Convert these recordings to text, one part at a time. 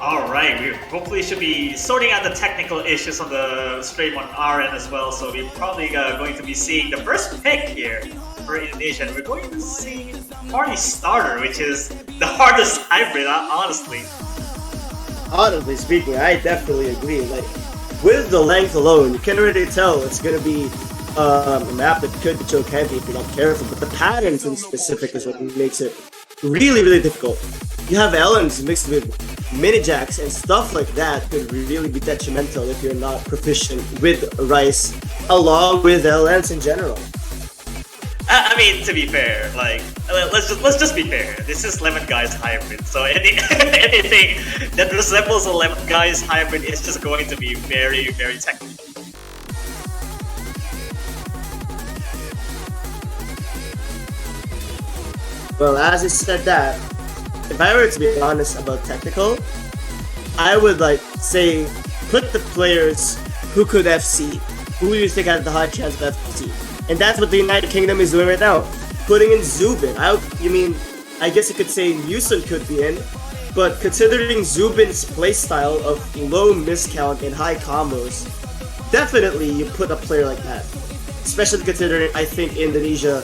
Alright, we hopefully should be sorting out the technical issues on the stream on our end as well, so we're probably going to be seeing the first pick here for Indonesia. And we're going to see Party Starter, which is the hardest hybrid, honestly. Honestly speaking, I definitely agree. Like, with the length alone, you can already tell it's gonna be a map that could be choke heavy if you're not careful, but the patterns in specific is what makes it really, really difficult. You have Ellens mixed with mini jacks and stuff like that could really be detrimental if you're not proficient with Rice along with Ellens in general. I mean, to be fair, like let's just be fair. This is Lemon Guy's hybrid, so anything that resembles a Lemon Guy's hybrid is just going to be very, very technical. Well, as I said that, if I were to be honest about technical, I would like say put the players who could FC, who you think has the high chance of FC. And that's what the United Kingdom is doing right now. Putting in Zubin. I guess you could say Muson could be in, but considering Zubin's playstyle of low miscount and high combos, definitely you put a player like that. Especially considering I think Indonesia,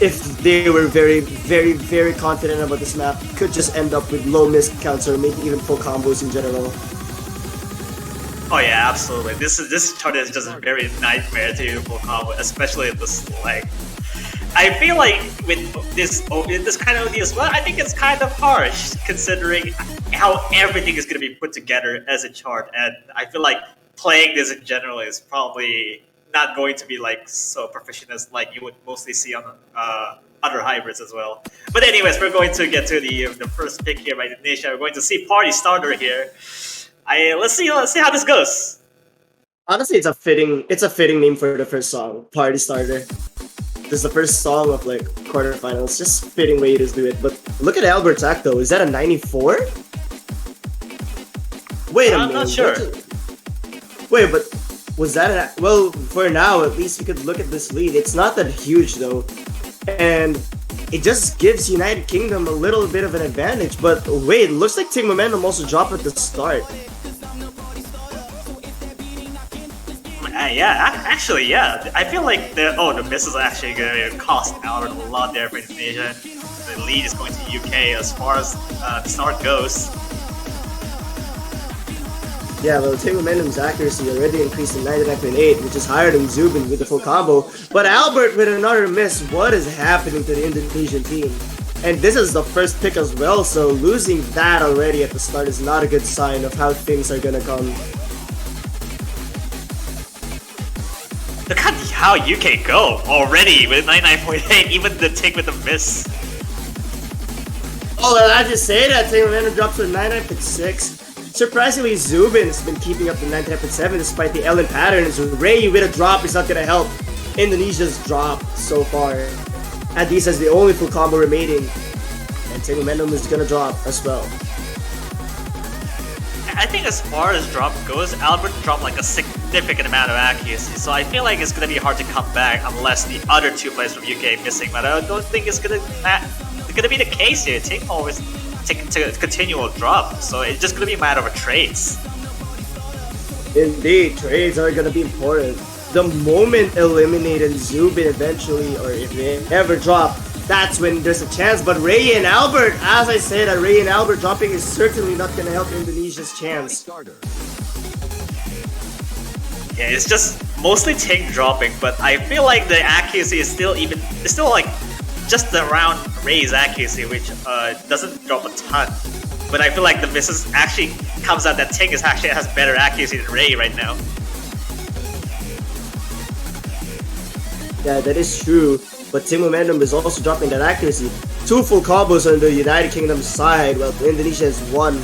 if they were very, very, very confident about this map, could just end up with low miscounts or maybe even full combos in general. Oh yeah, absolutely. This chart is just a very nightmare to full combo, especially in the slag. I feel like with this kind of OD as well, I think it's kind of harsh considering how everything is going to be put together as a chart, and I feel like playing this in general is probably not going to be like so proficient as like you would mostly see on other hybrids as well. But anyways, we're going to get to the first pick here by Indonesia. We're going to see Party Starter here. Let's see how this goes. Honestly, it's a fitting name for the first song, Party Starter. This is the first song of like quarterfinals. Just fitting way to do it. But look at Albert's act though. Is that a 94? Wait a minute. I'm not sure. Wait, but was that well? For now, at least we could look at this lead. It's not that huge though, and it just gives United Kingdom a little bit of an advantage. But wait, it looks like Team Momentum also dropped at the start. Actually, yeah. I feel like the miss is actually going to cost Albert a lot there for Indonesia. The lead is going to UK as far as the start goes. Yeah, well, Team Momentum's accuracy already increased to 99.8, which is higher than Zubin with the full combo. But Albert with another miss, what is happening to the Indonesian team? And this is the first pick as well, so losing that already at the start is not a good sign of how things are gonna come. Look at how UK go already with 99.8, even the take with the miss. Oh, well, I just say that Team Momentum drops to 99.6. Surprisingly, Zubin has been keeping up the 99.7 despite the Ellen patterns. Ray with a drop is not gonna help Indonesia's drop so far. At least as the only full combo remaining. And Team Momentum is gonna drop as well. I think as far as drop goes, Albert dropped like a significant amount of accuracy, so I feel like it's gonna be hard to come back unless the other two players from UK missing. But I don't think it's gonna be the case here. Team always take to continual drop, so it's just gonna be a matter of trades. Indeed, trades are gonna be important. The moment eliminated Zubin eventually, or if they ever drop, that's when there's a chance. But Ray and Albert, as I said, Ray and Albert dropping is certainly not gonna help Indonesia's chance. Yeah, it's just mostly Ting dropping, but I feel like the accuracy is still like just around Ray's accuracy, which doesn't drop a ton. But I feel like the misses actually comes out that Ting actually has better accuracy than Ray right now. Yeah, that is true. But Team Momentum is also dropping that accuracy. 2 full combos on the United Kingdom side, while Indonesia has 1.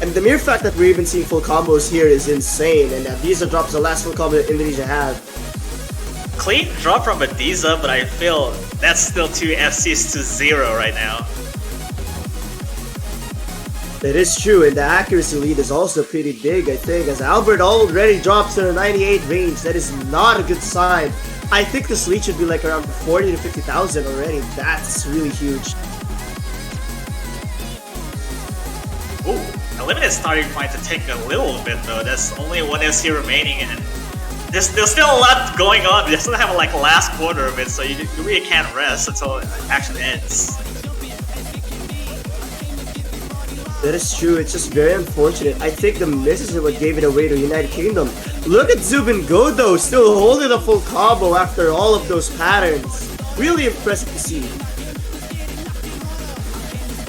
And the mere fact that we're even seeing full combos here is insane, and these are drops the last full combo that Indonesia had. Clean drop from Adiza, but I feel that's still 2 FCs to 0 right now. That is true, and the accuracy lead is also pretty big, I think, as Albert already drops to the 98 range. That is not a good sign. I think this lead should be like around 40 to 50,000 already. That's really huge. Ooh, Eliminate starting point to take a little bit though. There's only one FC remaining, and there's still a lot going on. They still have like last quarter of it, so you really can't rest until it actually ends. That is true, it's just very unfortunate. I think the misses are what gave it away to United Kingdom. Look at Zubin go though, still holding a full combo after all of those patterns. Really impressive to see.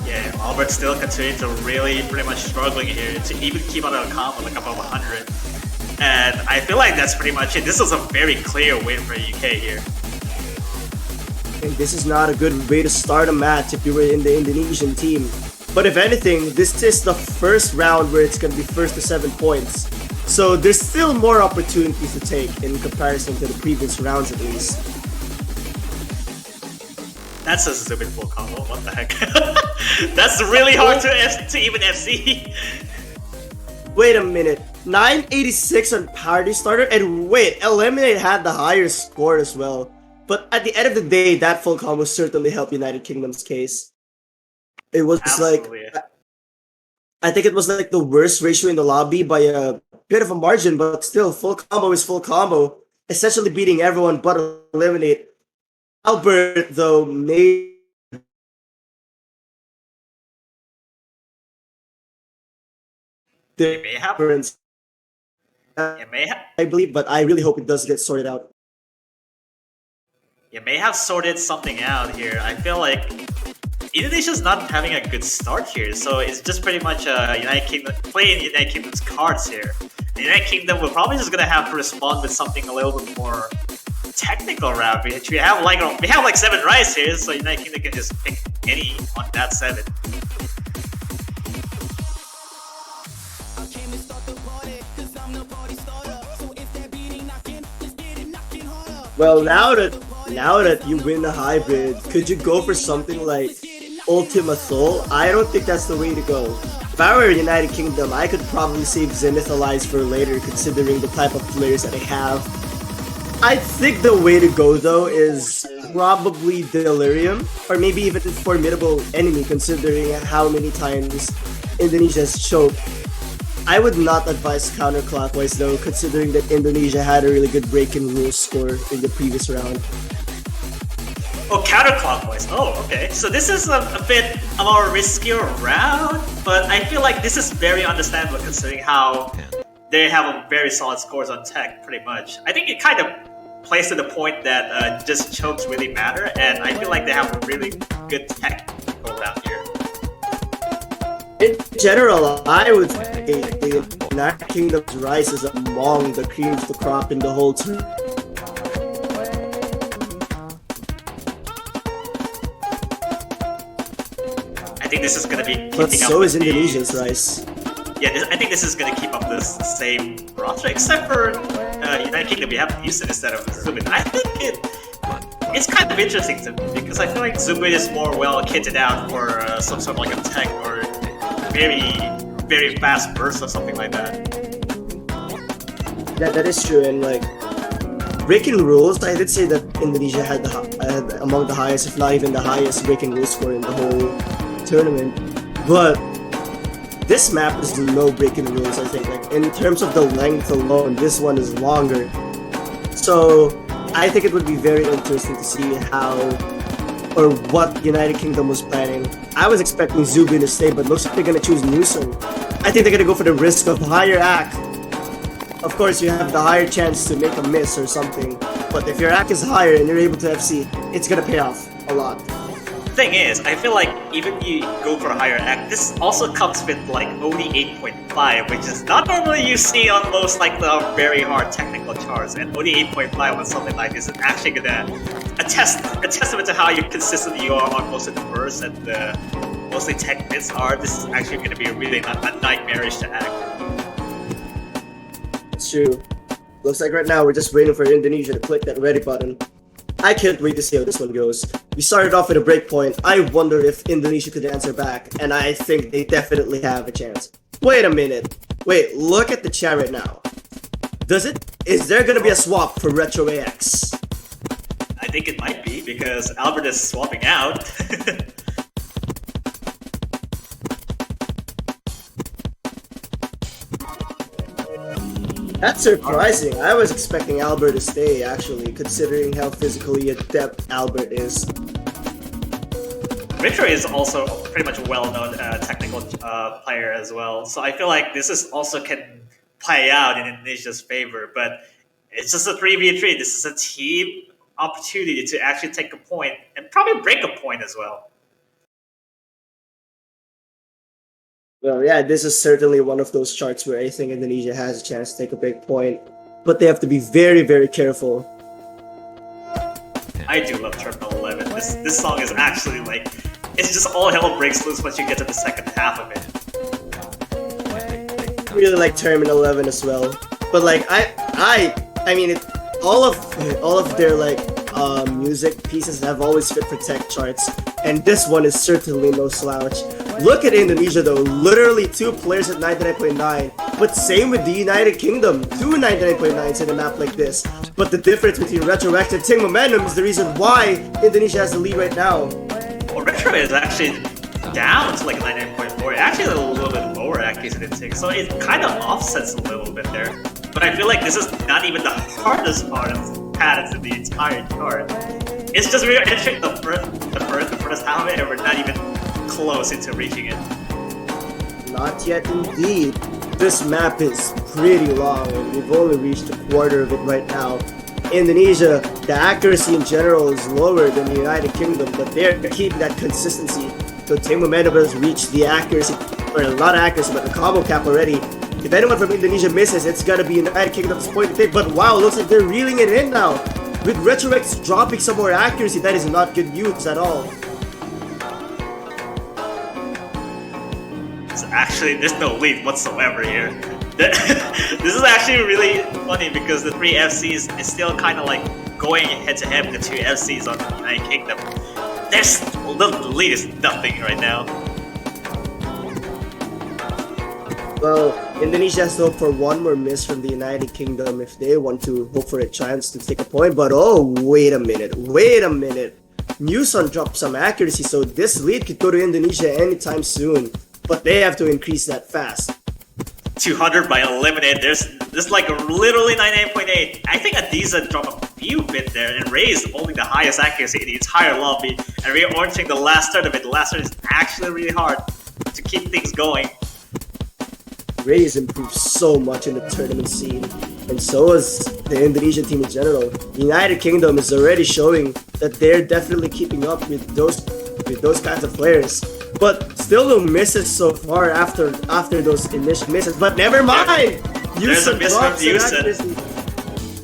Yeah, Albert still continuing to really pretty much struggling here to even keep on a combo like above 100. And I feel like that's pretty much it. This is a very clear win for UK here. And this is not a good way to start a match if you were in the Indonesian team. But if anything, this is the first round where it's going to be first to 7 points. So there's still more opportunities to take in comparison to the previous rounds at least. That's a stupid full combo, what the heck? That's really hard to even FC. Wait a minute, 986 on party starter, and wait, Eliminate had the higher score as well. But at the end of the day, that full combo certainly helped United Kingdom's case. It was Absolutely. like, I think it was like the worst ratio in the lobby by a bit of a margin, but still, full combo is full combo, essentially beating everyone but Eliminate. Albert, though, made It may have. difference, It may have. I believe, but I really hope it does get sorted out. You may have sorted something out here. I feel like Indonesia's not having a good start here, so it's just pretty much United Kingdom playing United Kingdom's cards here. The United Kingdom will probably just gonna have to respond with something a little bit more technical route. We have like 7 rice here, so United Kingdom can just pick any on that 7. Well, now that you win the hybrid, could you go for something like Ultima Soul? I don't think that's the way to go. If I were United Kingdom, I could probably save Zenith Allies for later, considering the type of players that they have. I think the way to go though is probably Delirium, or maybe even Formidable Enemy, considering how many times Indonesia has choked. I would not advise counterclockwise though, considering that Indonesia had a really good break-in rules score in the previous round. Oh, counterclockwise. Oh, okay. So this is a bit more riskier round, but I feel like this is very understandable considering how they have a very solid scores on tech, pretty much. I think it kind of plays to the point that just chokes really matter, and I feel like they have a really good tech go around here. In general, I would say the United Kingdom's rise is among the cream of the crop in the whole team. I think this is going to be keeping But up so with is Indonesia's rise. Yeah, I think this is going to keep up this same roster, except for United Kingdom, we have Houston instead of Zubin. I think it's kind of interesting to me, because I feel like Zubin is more well kitted out for some sort of like a tech or very fast burst or something like that. That is true, and like breaking rules, I did say that Indonesia had among the highest, if not even the highest, breaking rules score in the whole tournament. But this map is no breaking rules. I think, like in terms of the length alone, this one is longer. So I think it would be very interesting to see how or what United Kingdom was planning. I was expecting Zubin to stay, but looks like they're gonna choose Newsom. I think they're gonna go for the risk of higher AC. Of course, you have the higher chance to make a miss or something, but if your AC is higher and you're able to FC, it's gonna pay off a lot. Thing is, I feel like even you go for a higher act, this also comes with like OD 8.5, which is not normally you see on most like the very hard technical charts. And OD 8.5 on something like this is actually gonna a testament to how consistent you are on most of the bursts and mostly tech bits are. This is actually gonna be really a nightmarish to act. It's true. Looks like right now we're just waiting for Indonesia to click that ready button. I can't wait to see how this one goes. We started off with a breakpoint. I wonder if Indonesia could answer back, and I think they definitely have a chance. Wait a minute. Wait, look at the chat right now. Is there gonna be a swap for Retro AX? I think it might be, because Albert is swapping out. That's surprising. I was expecting Albert to stay, actually, considering how physically adept Albert is. Richard is also pretty much a well-known technical player as well, so I feel like this is also can play out in Indonesia's favor. But it's just a 3v3. This is a team opportunity to actually take a point and probably break a point as well. Well, yeah, this is certainly one of those charts where I think Indonesia has a chance to take a big point, but they have to be very, very careful. I do love Terminal 11. This song is actually like, it's just all hell breaks loose once you get to the second half of it. I really like Terminal 11 as well, but like I mean, all of their like music pieces have always fit for tech charts, and this one is certainly no slouch. Look at Indonesia though, literally 2 players at 99.9, but same with the United Kingdom, 2 99.9s in a map like this. But the difference between Retroactive and Ting Momentum is the reason why Indonesia has the lead right now. Well, Retro is actually down to like 99.4, actually a little bit lower accuracy than Ting, so it kind of offsets a little bit there. But I feel like this is not even the hardest part of patterns in the entire chart. It's just we're entering the first half of it, and we're not even close into reaching it. Not yet indeed. This map is pretty long, and we've only reached a quarter of it right now. Indonesia, the accuracy in general is lower than the United Kingdom, but they're keeping that consistency. So Ting Momentum has reached the accuracy, or not accuracy, but the combo cap already. If anyone from Indonesia misses, it's gonna be United Kingdom's point to take. But wow, looks like they're reeling it in now. With Retrorex dropping some more accuracy, that is not good news at all. Actually, there's no lead whatsoever here. This is actually really funny because the 3 FCs is still kind of like going head to head with the 2 FCs on the United Kingdom. The lead is nothing right now. Well, Indonesia has to hope for one more miss from the United Kingdom if they want to hope for a chance to take a point. But oh, wait a minute. Muson dropped some accuracy, so this lead could go to Indonesia anytime soon. But they have to increase that fast. 200 by eliminate. There's like literally 98.8. I think Adiza dropped a few bit there, and Ray is holding the highest accuracy in the entire lobby. And we're entering the last third of it. The last third is actually really hard to keep things going. Ray has improved so much in the tournament scene, and so has the Indonesian team in general. The United Kingdom is already showing that they're definitely keeping up with those kinds of players. But still no misses so far after those initial misses. But never mind! There's a miss from Houston.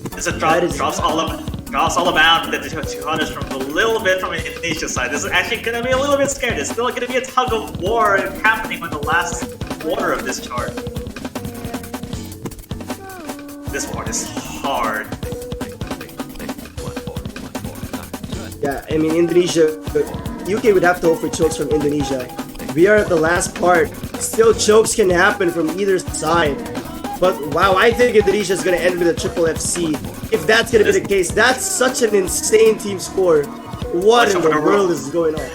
There's a drop, drops all about the 200s from a little bit from the Indonesia side. This is actually going to be a little bit scared. There's still going to be a tug of war happening on the last quarter of this chart. This part is hard. Yeah, I mean, Indonesia, UK would have to hope for chokes from Indonesia. We are at the last part. Still, chokes can happen from either side. But wow, I think Indonesia is going to end with a triple FC. If that's going to be the case, that's such an insane team score. What in the world is going on?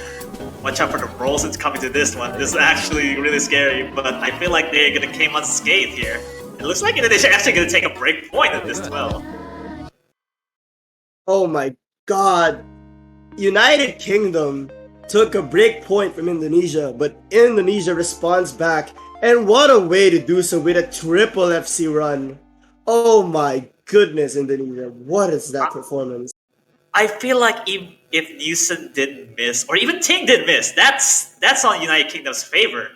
Watch out for the rolls that's coming to this one. This is actually really scary, but I feel like they're going to came unscathed here. It looks like Indonesia actually going to take a break point at this 12. Oh my god. United Kingdom took a break point from Indonesia, but Indonesia responds back. And what a way to do so with a triple FC run. Oh my goodness, Indonesia. What is that performance? I feel like if Newson didn't miss, or even Ting didn't miss, that's on United Kingdom's favor.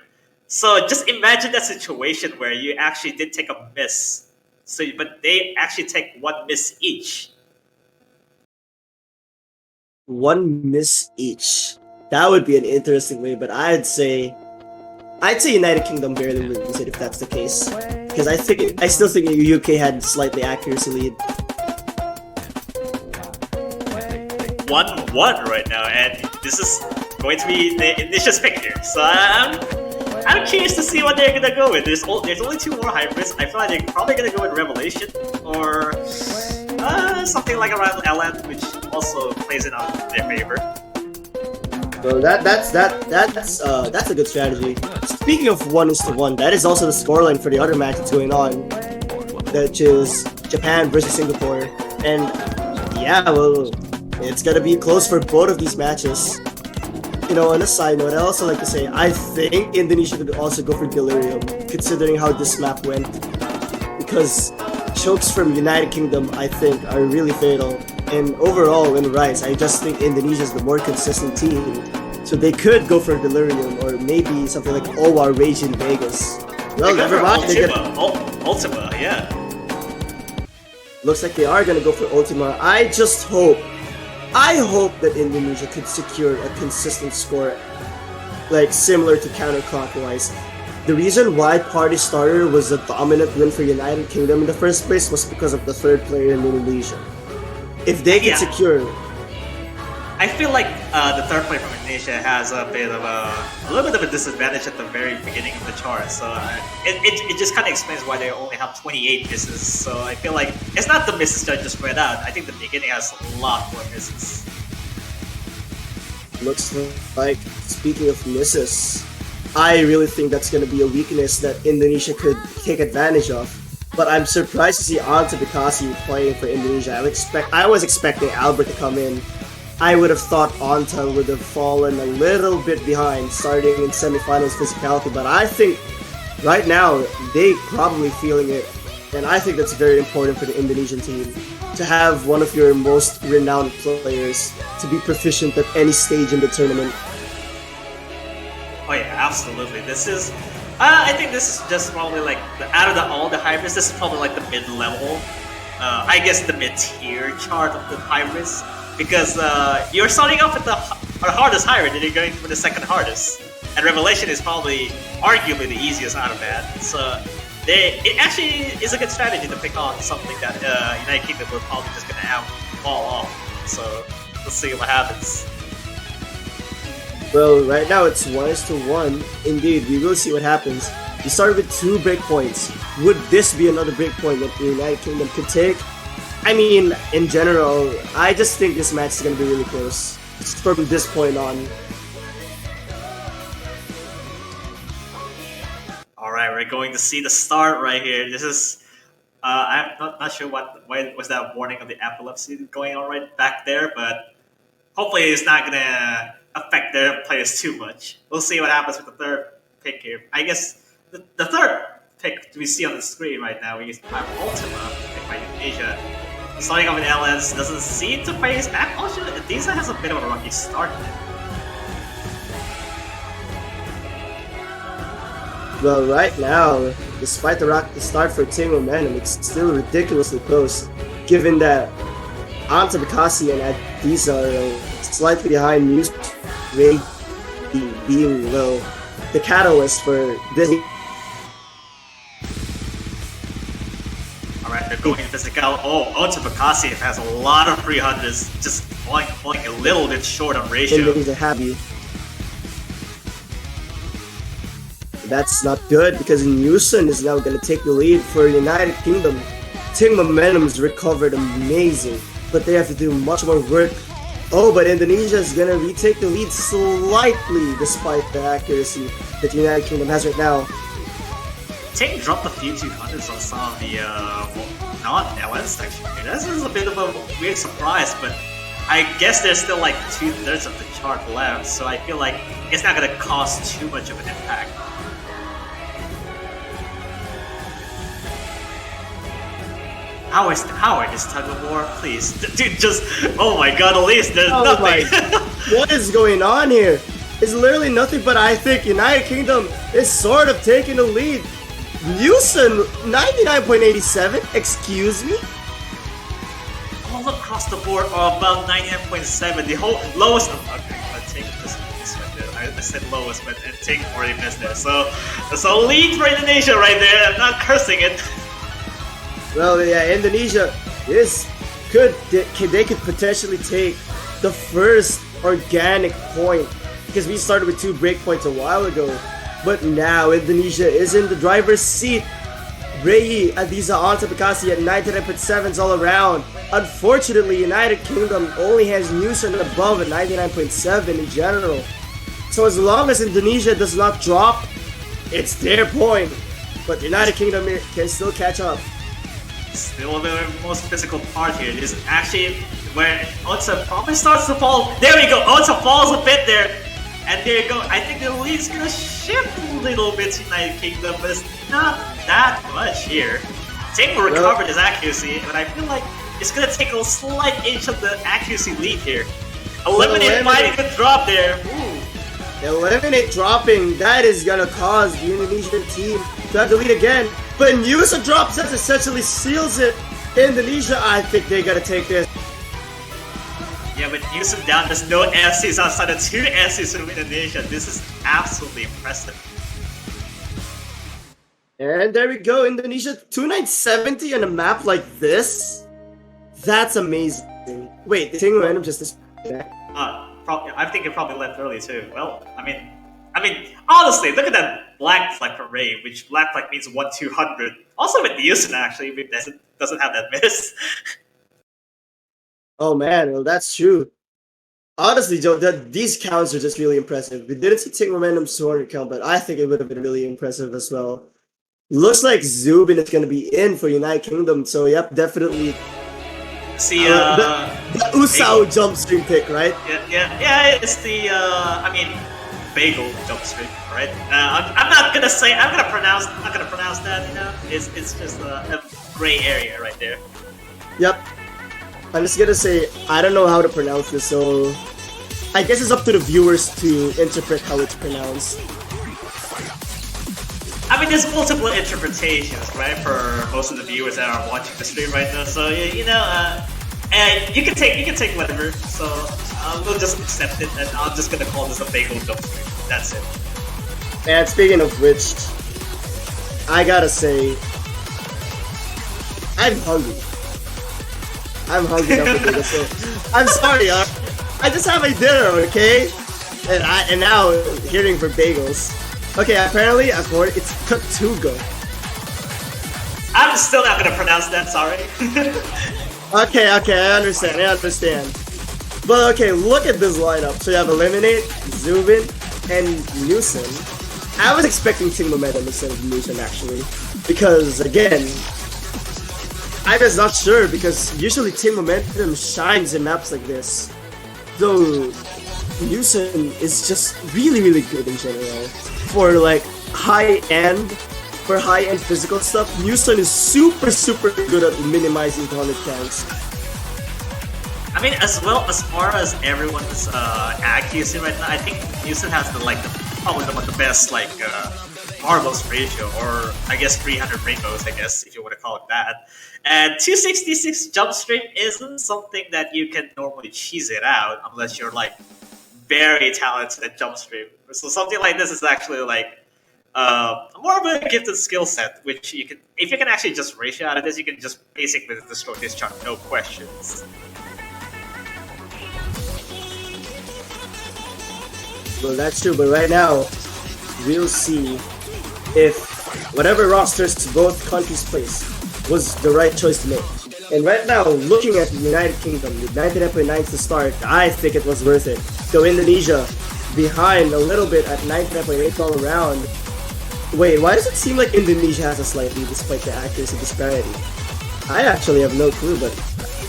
So just imagine that situation where you actually did take a miss, but they actually take one miss each. One miss each. That would be an interesting way, but I'd say United Kingdom barely wins it if that's the case. Because I still think the UK had slightly accuracy lead. 1-1 right now, and this is going to be the initial pick here. So I'm curious to see what they're gonna go with. There's only 2 more hybrids. I feel like they're probably gonna go with Revelation or something like around LN, which also plays it on their favor. So that's a good strategy. Speaking of 1-1, that is also the scoreline for the other match that's going on. which is Japan versus Singapore. And yeah, well, it's gonna be close for both of these matches. You know, on a side note, I also like to say I think Indonesia could also go for Delirium, considering how this map went. Because chokes from United Kingdom, I think, are really fatal. And overall, in Rise, I just think Indonesia is the more consistent team. So they could go for Delirium, or maybe something like OWA Rage in Vegas. Well, never mind. Ultima, yeah. Looks like they are gonna go for Ultima. I hope that Indonesia could secure a consistent score, like similar to counterclockwise. The reason why Party Starter was a dominant win for United Kingdom in the first place was because of the third player in Indonesia. If they can secure, I feel like the third player from Indonesia has a little bit of a disadvantage at the very beginning of the chart. So it just kind of explains why they only have 28 misses. So I feel like it's not the misses that are just spread out. I think the beginning has a lot more misses. Looks like, speaking of misses, I really think that's going to be a weakness that Indonesia could take advantage of. But I'm surprised to see Anta Bekasi playing for Indonesia. I was expecting Albert to come in. I would have thought Anta would have fallen a little bit behind starting in semifinals physicality, but I think right now they probably feeling it, and I think that's very important for the Indonesian team to have one of your most renowned players to be proficient at any stage in the tournament. Oh yeah, absolutely. This is, I think this is just probably like out of all the hybrids, this is probably like the mid-level, I guess the mid-tier chart of the hybrids. Because you're starting off with the hardest hybrid, and you're going for the second hardest. And Revelation is probably arguably the easiest out of that. So it actually is a good strategy to pick on something that United Kingdom will probably just gonna have fall off. So let's see what happens. Well, right now it's 1:1. Indeed, we will see what happens. We started with 2 breakpoints. Would this be another breakpoint that the United Kingdom could take? I mean, in general, I just think this match is going to be really close from this point on. Alright, we're going to see the start right here. This is, I'm not sure why was that warning of the epilepsy going on right back there, but hopefully it's not going to affect their players too much. We'll see what happens with the third pick here. I guess the third pick we see on the screen right now, we have Ultima, picked by Indonesia. Starting off with LS doesn't seem to play his back. Also, Adiza has a bit of a rocky start. Well, right now, despite the rocky start for Team Momentum, it's still ridiculously close, given that Anta Bekasi and Adiza are slightly behind News Ray being low. The catalyst for this. Alright, they're going physical. Oh, Anta Bekasi has a lot of 300s, just falling a little bit short on ratio. He's happy. That's not good because Newson is now going to take the lead for United Kingdom. Team Momentum's recovered amazing, but they have to do much more work. Oh, but Indonesia is going to retake the lead slightly despite the accuracy that United Kingdom has right now. Ting dropped a few 200s on some of the non-LN section here. This is a bit of a weird surprise, but I guess there's still like 2/3 of the chart left, so I feel like it's not going to cause too much of an impact. Howard is tug of war, please. Dude, just, oh my god, at least there's nothing. What is going on here? It's literally nothing, but I think United Kingdom is sort of taking the lead. Newson, 99.87? Excuse me? All across the board are about 99.7. The whole lowest. Okay, Ting just misread it. I said lowest, but Ting already missed it. So there's a lead for Indonesia right there. I'm not cursing it. Well, yeah, Indonesia they could potentially take the first organic point because we started with 2 breakpoints a while ago. But now Indonesia is in the driver's seat. Rei, Adiza, Anta Bekasi at 99.7s all around. Unfortunately, United Kingdom only has Newson above at 99.7 in general. So as long as Indonesia does not drop, it's their point. But United Kingdom can still catch up. Still the most physical part here. This is actually where Ultima probably starts to fall. There we go. Ultima falls a bit there. And there you go. I think the lead's gonna shift a little bit to United Kingdom, but it's not that much here. Ting will recover his accuracy, but I feel like it's gonna take a slight inch of the accuracy lead here. Eliminate might even drop there. Ooh. Eliminate dropping, that is gonna cause the Indonesian team to have to lead again. But Nusa drops that essentially seals it. Indonesia, I think they gotta take this. Yeah, with Newsom down, there's no SCs outside of 2 SCs from Indonesia. This is absolutely impressive. And there we go, Indonesia 2970 on a map like this. That's amazing. Wait, the thing random just this. I think it probably left early too. Well, I mean, honestly, look at that black flag array, which black flag means 1-200. Also with Newsom actually, it doesn't have that miss. Oh man, well that's true. Honestly, Joe, these counts are just really impressive. We didn't see Ting Momentum's 200 count, but I think it would have been really impressive as well. Looks like Zubin is going to be in for United Kingdom, so yep, definitely. See, the Usao Jumpstream pick, right? Yeah, it's the, bagel Jumpstream, right? I'm not gonna pronounce that, you know? It's just a gray area right there. Yep. I'm just gonna say, I don't know how to pronounce this, so I guess it's up to the viewers to interpret how it's pronounced. I mean, there's multiple interpretations, right, for most of the viewers that are watching the stream right now. So and you can take whatever. So we'll just accept it, and I'm just gonna call this a bagel Jumpstream. That's it. And speaking of which, I gotta say, I'm hungry. I'm hungry now for bagels, so I'm sorry, I just had my dinner, okay? And now hearing for bagels. Okay, apparently it's Katugo. I'm still not gonna pronounce that, sorry. Okay, I understand. But okay, look at this lineup. So you have Eliminate, Zubin, and Newson. I was expecting Ting Momentum instead of Newson actually. Because again, I was not sure because usually Ting Momentum shines in maps like this. Though Newson is just really good in general. For like high-end physical stuff, Newson is super good at minimizing opponent counts. I mean, as far as everyone's accuracy right now, I think Newson has probably the best marbles ratio, or I guess 300 rainbows, I guess, if you want to call it that. And 266 jump stream isn't something that you can normally cheese it out unless you're very talented at jump stream. So something like this is actually more of a gifted skill set, which you can, if you can actually just ratio out of this, you can just basically destroy this chart, no questions. Well, that's true, but right now, we'll see if whatever rosters both countries place was the right choice to make. And right now, looking at the United Kingdom with 99.9 to start, I think it was worth it. So Indonesia behind a little bit at 99.8 all around. Wait, why does it seem like Indonesia has a slight lead despite the accuracy disparity? I actually have no clue, but...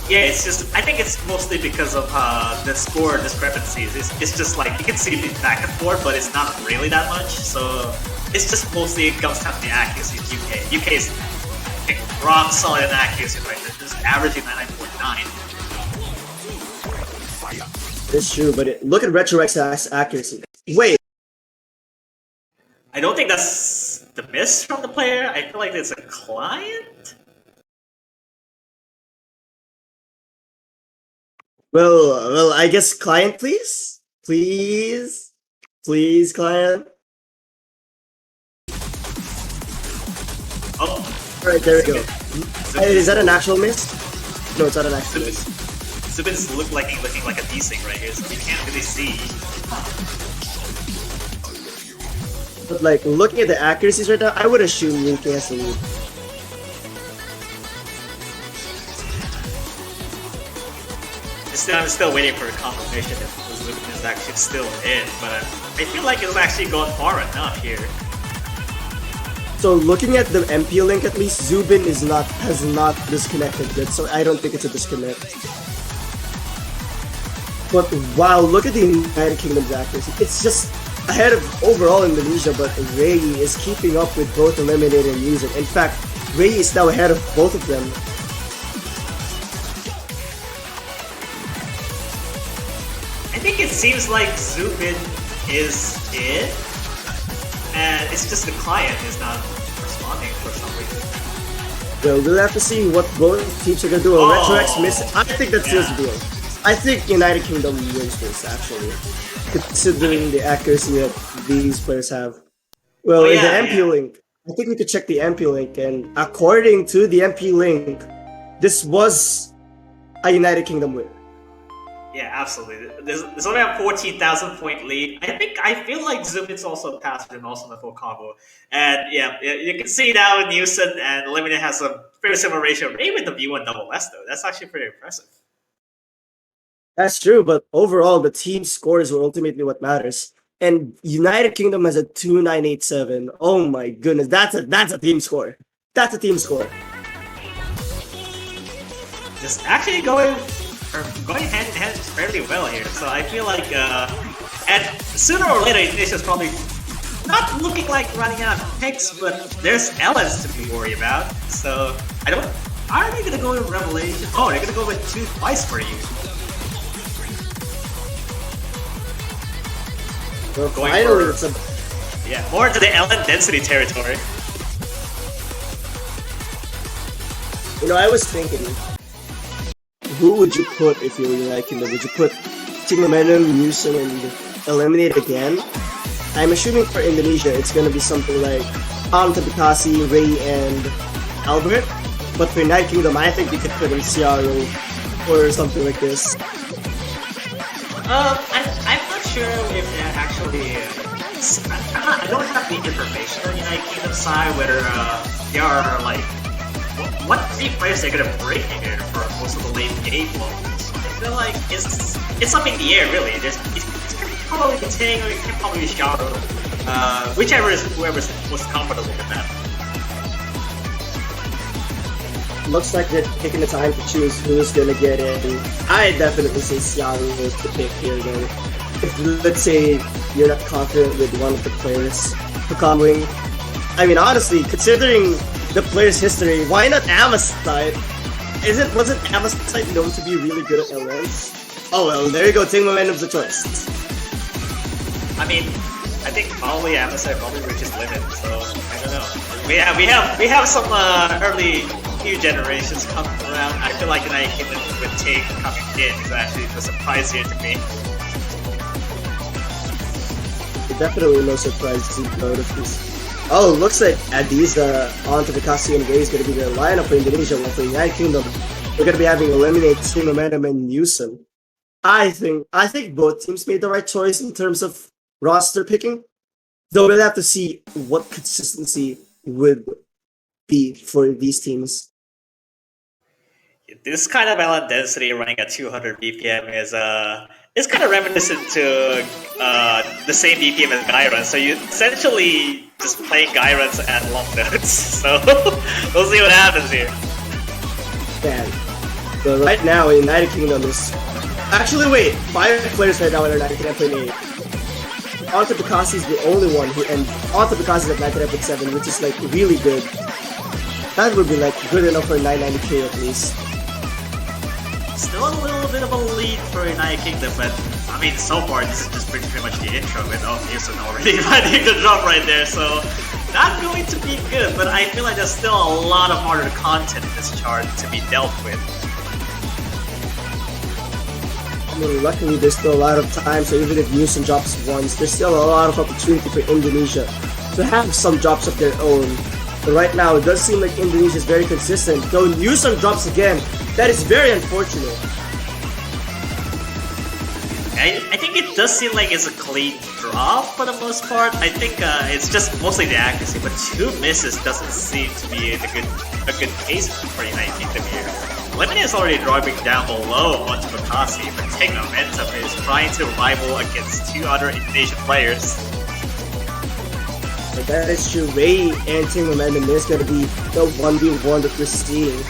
Yeah, it's just, I think it's mostly because of the score discrepancies. It's just you can see it back and forth, but it's not really that much. So it's just mostly it comes down to the accuracy of UK. UK is rock solid accuracy right there, just averaging 99.9. It's true, but look at Retrox's accuracy. Wait. I don't think that's the miss from the player. I feel like it's a client. Well, I guess client, please? Please, client. Oh. Alright, there we go. Is that an actual miss? No, it's not an actual miss. Zubin's looking like a desync right here, so you can't really see. But looking at the accuracies right now, I would assume UK has the lead. I'm still waiting for a confirmation if Zubin is actually still in, but I feel like it's actually gone far enough here. So looking at the MP link, at least Zubin has not disconnected yet, so I don't think it's a disconnect. But wow, look at the United Kingdom's accuracy. It's just ahead of overall Indonesia, but Ray is keeping up with both Eliminator and User. In fact, Ray is now ahead of both of them. I think it seems like Zubin is it, and it's just the client is not responding for some reason. Well, we'll have to see what both teams are gonna do. Retrox miss. I think that's his deal. I think United Kingdom wins this, actually, considering the accuracy that these players have. Well, in the MP link, I think we could check the MP link, and according to the MP link, this was a United Kingdom win. Yeah, absolutely. There's only a 14,000 point lead. I feel like Zubin's also passed and also the full combo. And yeah, you can see now Newson and Eliminator has a very similar ratio. Maybe with the V1 double S though. That's actually pretty impressive. That's true, but overall, the team scores were ultimately what matters. And United Kingdom has a 2987. Oh my goodness, that's a team score. That's a team score. Just actually going hand in hand fairly well here. So I feel like, and sooner or later, Indonesia's probably not looking like running out of picks, but there's Ellens to be worried about. So are they gonna go with Revelation? Oh, they're gonna go with 2 twice for you. Well, finally, it's more into the Ellen density territory. You know, I was thinking, who would you put if you were United Kingdom? Would you put Team Momentum, Newsom, and Eliminate again? I'm assuming for Indonesia, it's gonna be something like Tabitasi, Ray, and Albert. But for United Kingdom, I think we could put in Ciaro or something like this. I'm not sure if that actually. I don't have the information on United Kingdom side whether they are like what 3 players they're gonna bring in here for most of the late game moments. I feel like it's up in the air really. It's probably Ting or it can probably be Shadow, whoever's most comfortable with that. Looks like they're taking the time to choose who's gonna get in. I definitely say Ciaro is the pick here though. If, let's say, you're not confident with one of the players for comboing. I mean, honestly, considering the player's history, why not Amistite? Wasn't Amistite known to be really good at LMs? Oh well, there you go, Ting Momentum's the choice. I mean, I think probably Amistite probably reaches limit, so I don't know. We have some early new generations coming around. I feel like United Kingdom with Ting coming in is actually a surprise here to me. Definitely no surprise to see both of these. Oh, looks like Adiza, Tabitasi, and Ray is going to be their lineup for Indonesia. While for United Kingdom, we're going to be having Eliminate, Team Momentum, and Newsom. I think both teams made the right choice in terms of roster picking. Though we'll have to see what consistency would be for these teams. This kind of Ellen density running at 200 BPM is it's kind of reminiscent to the same BPM as Gyruns. So you essentially just playing Gyruns at long notes. So we'll see what happens here. Man, but right now United Kingdom is actually 5 players right now in United Kingdom playing 8. Tabitasi is the only one who, and Tabitasi is at 99.7, which is like really good. That would be like good enough for 990k at least. Still a little bit of a lead for United Kingdom, but I mean, so far this is just pretty much the intro with Newson already finding the drop right there, so not going to be good, but I feel like there's still a lot of harder content in this chart to be dealt with. I mean, luckily there's still a lot of time, so even if Newson drops once, there's still a lot of opportunity for Indonesia to have some drops of their own. But right now, it does seem like Indonesia is very consistent, though Newson drops again. That is very unfortunate. I think it does seem like it's a clean drop for the most part. I think it's just mostly the accuracy, but 2 misses doesn't seem to be a good case for United Kingdom here. Lemon is already dropping down below onto Bakasi, but Ting Momentum is trying to rival against 2 other Indonesian players. But that is true. Ray and Team Momentum is going to be the 1v1 that we're seeing.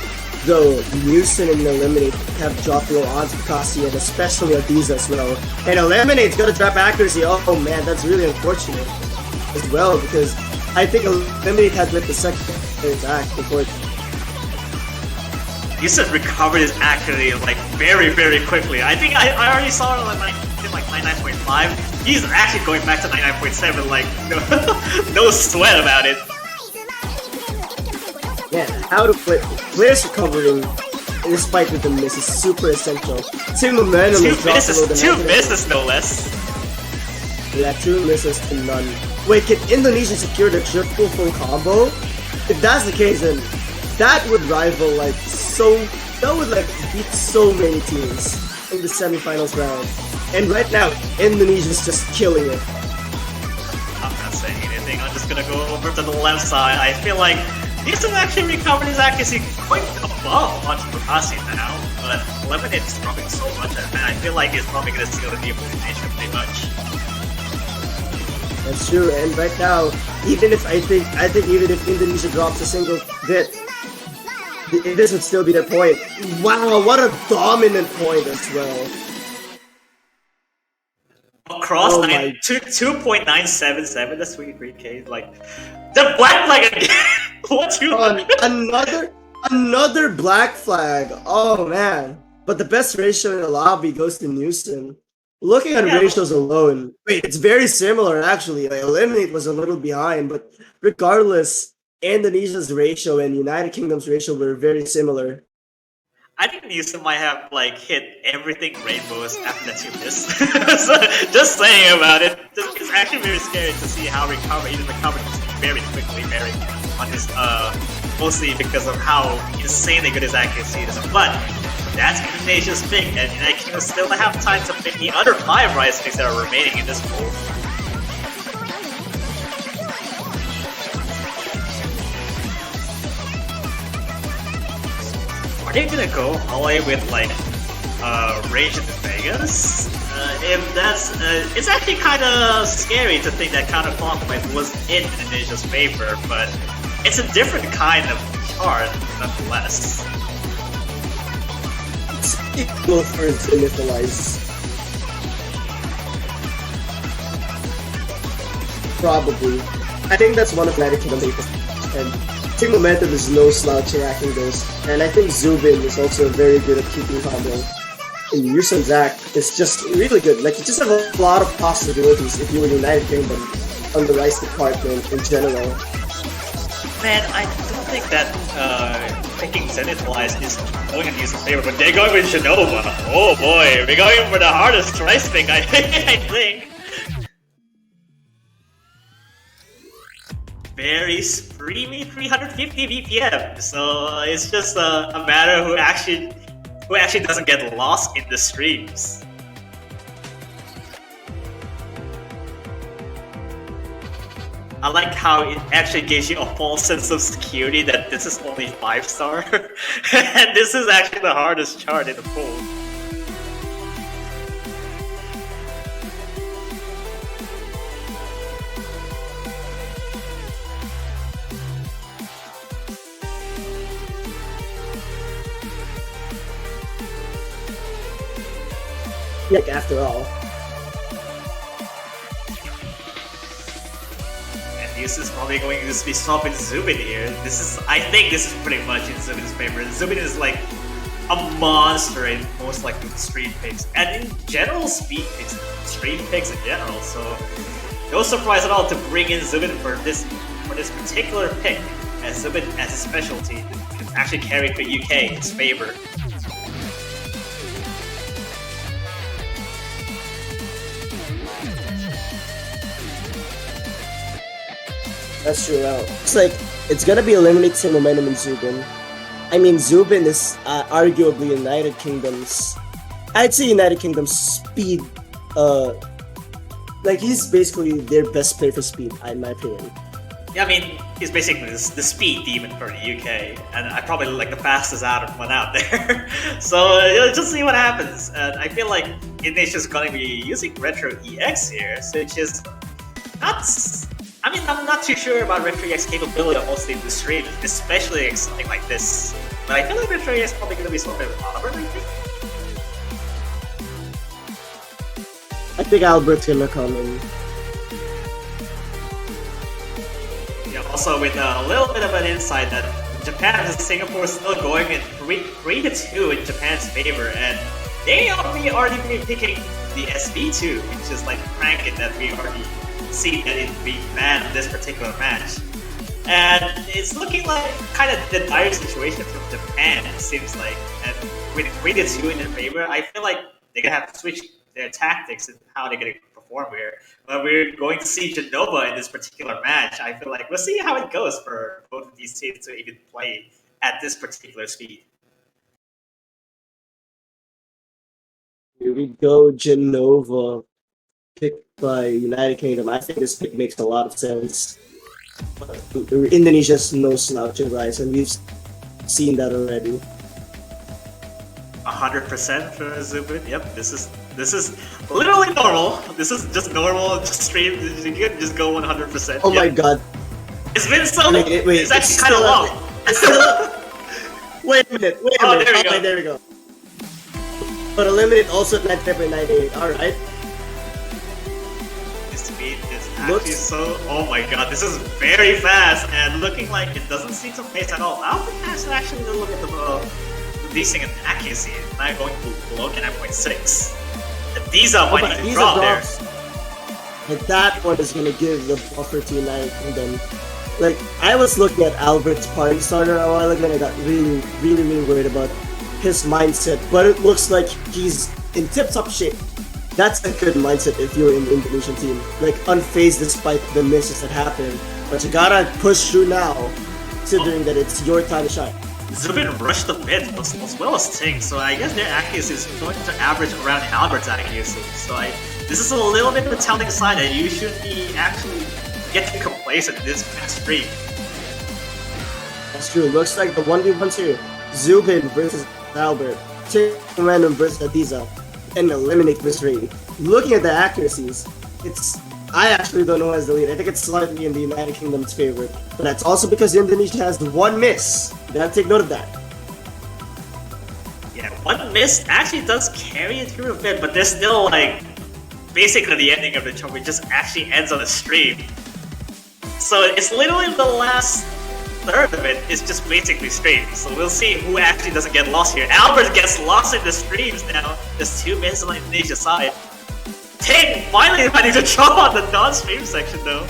Though Newson and Eliminate have dropped low odds for Kasi and especially Adiza as well. And Eliminate's going to drop accuracy. Oh man, that's really unfortunate as well because I think Eliminate had lit the second attack before. Newson recovered his accuracy like very quickly. I think I already saw it like 99.5. He's actually going back to 99.7 like no sweat about it. Yeah, how to play players recovering despite with the miss is super essential. Team Momentum is dropping low the two misses no less. Yeah, 2 misses to none. Wait, can Indonesia secure the triple full combo? If that's the case, then that would rival like that would like beat so many teams in the semifinals round. And right now, Indonesia's just killing it. I'm not saying anything. I'm just gonna go over to the left side. I feel like Newson actually recovered his accuracy quite above onto Kasi now, but Lemonade is dropping so much, and I feel like he's probably gonna seal the deal with Indonesia pretty much. That's true, and right now, even if I think even if Indonesia drops a single bit, this would still be their point. Wow, what a dominant point as well. Across 2.977, that's 23k. Like the black flag again. What you another black flag. Oh man! But the best ratio in the lobby goes to Newson. Looking at ratios alone, wait, it's very similar actually. Like, Eliminate was a little behind, but regardless, Indonesia's ratio and United Kingdom's ratio were very similar. I think Newson might have like hit everything rainbows after that 2 miss. So, just saying about it, it's actually very scary to see how he recovered very quickly, on his mostly because of how insanely good his accuracy is. But that's Indonesia's pick, and United Kingdom still have time to pick the other 5 Rise picks that are remaining in this pool. Are they gonna go all the way with like Rage into Vegas? If that's it's actually kind of scary to think that counterclockwise was in Indonesia's favor, but it's a different kind of chart nonetheless. It's equal for initialize. Probably. I think that's one of United Kingdom's latest. And Team Momentum is no slouch in acting those. And I think Zubin is also very good at keeping combo. And Newsom's act is just really good. Like, you just have a lot of possibilities if you were United Kingdom on the Rice department in general. Man, I don't think that picking Zenithalize is going in Newsom's favor, but they're going with Genova. Oh boy, we're going for the hardest Rice pick, I think. Very streamy 350 BPM, so it's just a matter who actually doesn't get lost in the streams. I like how it actually gives you a false sense of security that this is only 5-star, and this is actually the hardest chart in the pool. Like, after all. And this is probably going to be stopping Zubin here. I think this is pretty much in Zubin's favor. Zubin is like a monster in most like stream picks, and in general speed picks, stream picks in general. So no surprise at all to bring in Zubin for this particular pick, as Zubin as a specialty can actually carry the UK in his favor. That's true. It's like, it's gonna be Eliminate Team Momentum and Zubin. I mean, Zubin is arguably United Kingdom's... I'd say United Kingdom's speed... like, he's basically their best player for speed, in my opinion. Yeah, I mean, he's basically the speed demon for the UK, and I probably like the fastest one out there. So, just see what happens. And I feel like Indonesia's gonna be using Retro EX here, which is not I mean, I'm not too sure about Retro-X's capability of hosting the stream, especially something like this. But I feel like Retro-X is probably going to be something with Oliver, I think. I think Albert's gonna come in. Yeah, also with a little bit of an insight that Japan and Singapore is still going in 3-2 in Japan's favor, and they are already picking the SV2, which is like ranking that we already see that it be banned in this particular match. And it's looking like kind of the dire situation from Japan, it seems like. And with 3-2 in their favor, I feel like they're gonna have to switch their tactics and how they're gonna perform here. But we're going to see Genova in this particular match. I feel like we'll see how it goes for both of these teams to even play at this particular speed. Here we go, Genova, picked by United Kingdom. I think this pick makes a lot of sense. Indonesia's no slouch in Rise, and we've seen that already. 100% for Zubin. Yep, this is literally normal. This is just normal. Just stream. You can just go 100%. Oh my god! It's been so. Wait, it's actually kind of long. It's still wait a minute. Oh, there we go. There we go. But eliminate also at 99.98. All right. This speed is actually so. Oh my god, this is very fast and looking like it doesn't seem to pace at all. I don't think that's actually a little bit of decent in accuracy. It's not going below 9.6. These are might even drop there. And that one is going to give the buffer to United Kingdom. Like, I was looking at Albert's party starter a while ago and I got really worried about his mindset. But it looks like he's in tip-top shape. That's a good mindset if you're in the Indonesian team. Like, unfazed despite the misses that happen. But you gotta push through now, considering that it's your time to shine. Zubin rushed a bit as well as Ting, so I guess their accuracy is going to average around Albert's accuracy. So this is a little bit of a telling sign that you should be actually getting complacent in this kind of streak. That's true. Looks like the 1v1s here. Zubin versus Albert, Ting Random versus Adiza, and eliminate this raid. Looking at the accuracies, I actually don't know who has the lead. I think it's slightly in the United Kingdom's favor. But that's also because Indonesia has one miss. You gotta take note of that. Yeah, one miss actually does carry it through a bit, but there's still like basically the ending of the jump. It just actually ends on a stream. So it's literally the last third of it is just basically stream. So we'll see who actually doesn't get lost here. Albert gets lost in the streams now. There's 2 misses on Indonesia's side. Ting finally managed to drop on the non-stream section though.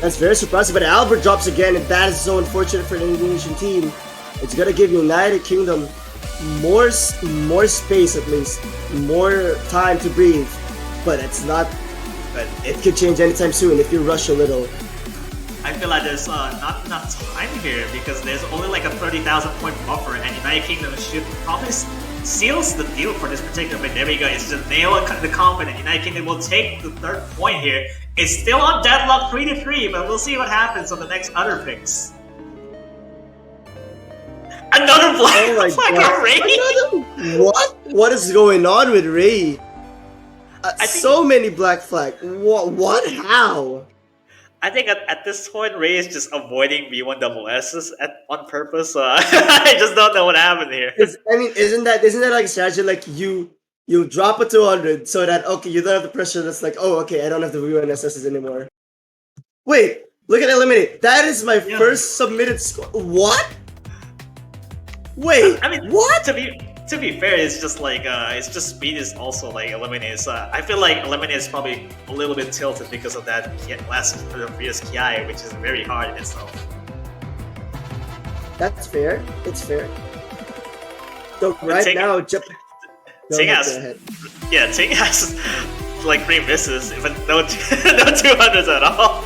That's very surprising, but Albert drops again, and that is so unfortunate for the Indonesian team. It's gonna give United Kingdom more space, at least more time to breathe. But it's not. But it could change anytime soon if you rush a little. I feel like there's not enough time here because there's only like a 30,000 point buffer, and United Kingdom should probably seals the deal for this particular bit. There we go. It's just nail the comp, and United Kingdom will take the 3rd point here. It's still on deadlock 3-3, but we'll see what happens on the next other picks. Another black flag on Ray? What? What is going on with Ray? So many black flag. What? How? I think at this point, Ray is just avoiding V1SS's on purpose. I just don't know what happened here. Isn't that like a strategy? Like you drop it to 100 so that you don't have the pressure. That's like, oh, okay, I don't have the V1SS's anymore. Wait, look at eliminate. That is my first submitted score. What? Wait, I mean, what? To be fair, it's just like it's just speed is also like eliminate. I feel like eliminate is probably a little bit tilted because of that last previous Ki, which is very hard in itself. That's fair. It's fair. So right now, Ting has like 3 misses, but no 200s at all.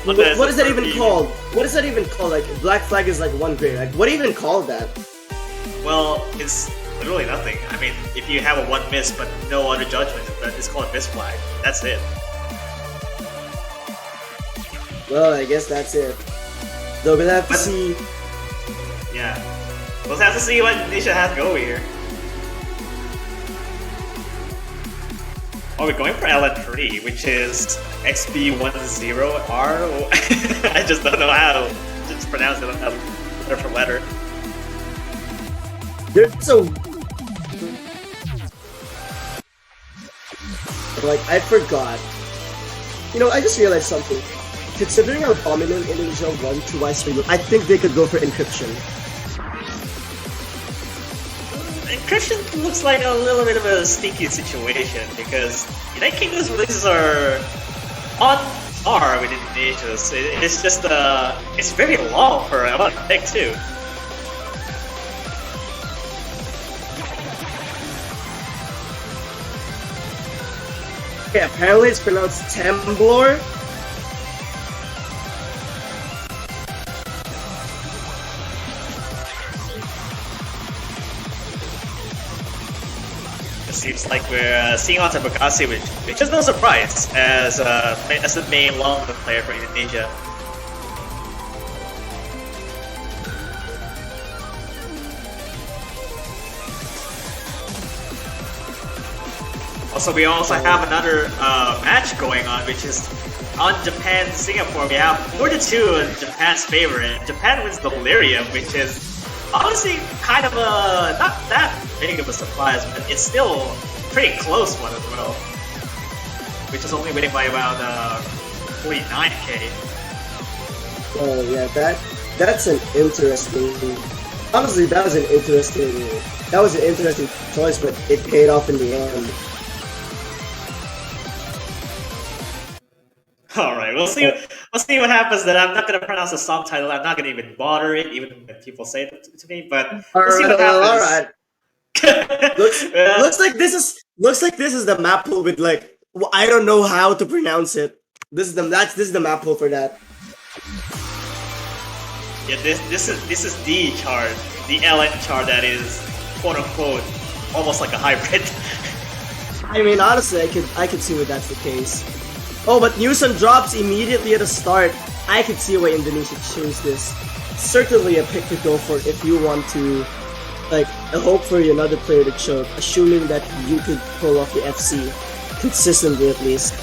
What is that even called? What is that even called? Like black flag is like 1 grade. Like what do you even call that? Well, it's literally nothing. I mean, if you have a 1 miss but no other judgment, it's called a miss flag. That's it. Well, I guess that's it. Though we'll have to see. Yeah. We'll have to see what Indonesia has to go here. Oh, we're going for LN3, which is XB10R. I just don't know how to just pronounce it letter for letter. There's a... Like, I forgot. You know, I just realized something. Considering how dominant Indonesia won twice for you, I think they could go for encryption. Encryption looks like a little bit of a sneaky situation because United Kingdom's releases are on par with Indonesia. So it's just it's very long for a lot of pick too. Yeah, apparently it's pronounced Temblor. It seems like we're seeing Ultima, which is no surprise as the main long-term player for Indonesia. Also, we also have another match going on, which is on Japan-Singapore. We have 4-2 in Japan's favor, and Japan wins the Delirium, which is honestly kind of a not that big of a surprise, but it's still a pretty close one as well. Which is only winning by around 49k. Oh yeah, that's an interesting. Honestly, that was an interesting choice, but it paid off in the end. All right, we'll see. We'll see what happens. Then I'm not gonna pronounce the song title. I'm not gonna even bother it, even when people say it to me. But we'll see what happens. All right. looks like this is the map pool with like I don't know how to pronounce it. This is the map pool for that. Yeah, this is the chart, the LN chart that is quote unquote almost like a hybrid. I mean, honestly, I could see why that's the case. Oh, but Newsom drops immediately at the start. I could see why Indonesia chose this. Certainly a pick to go for if you want to, like, hope for another player to choke, assuming that you could pull off the FC consistently at least.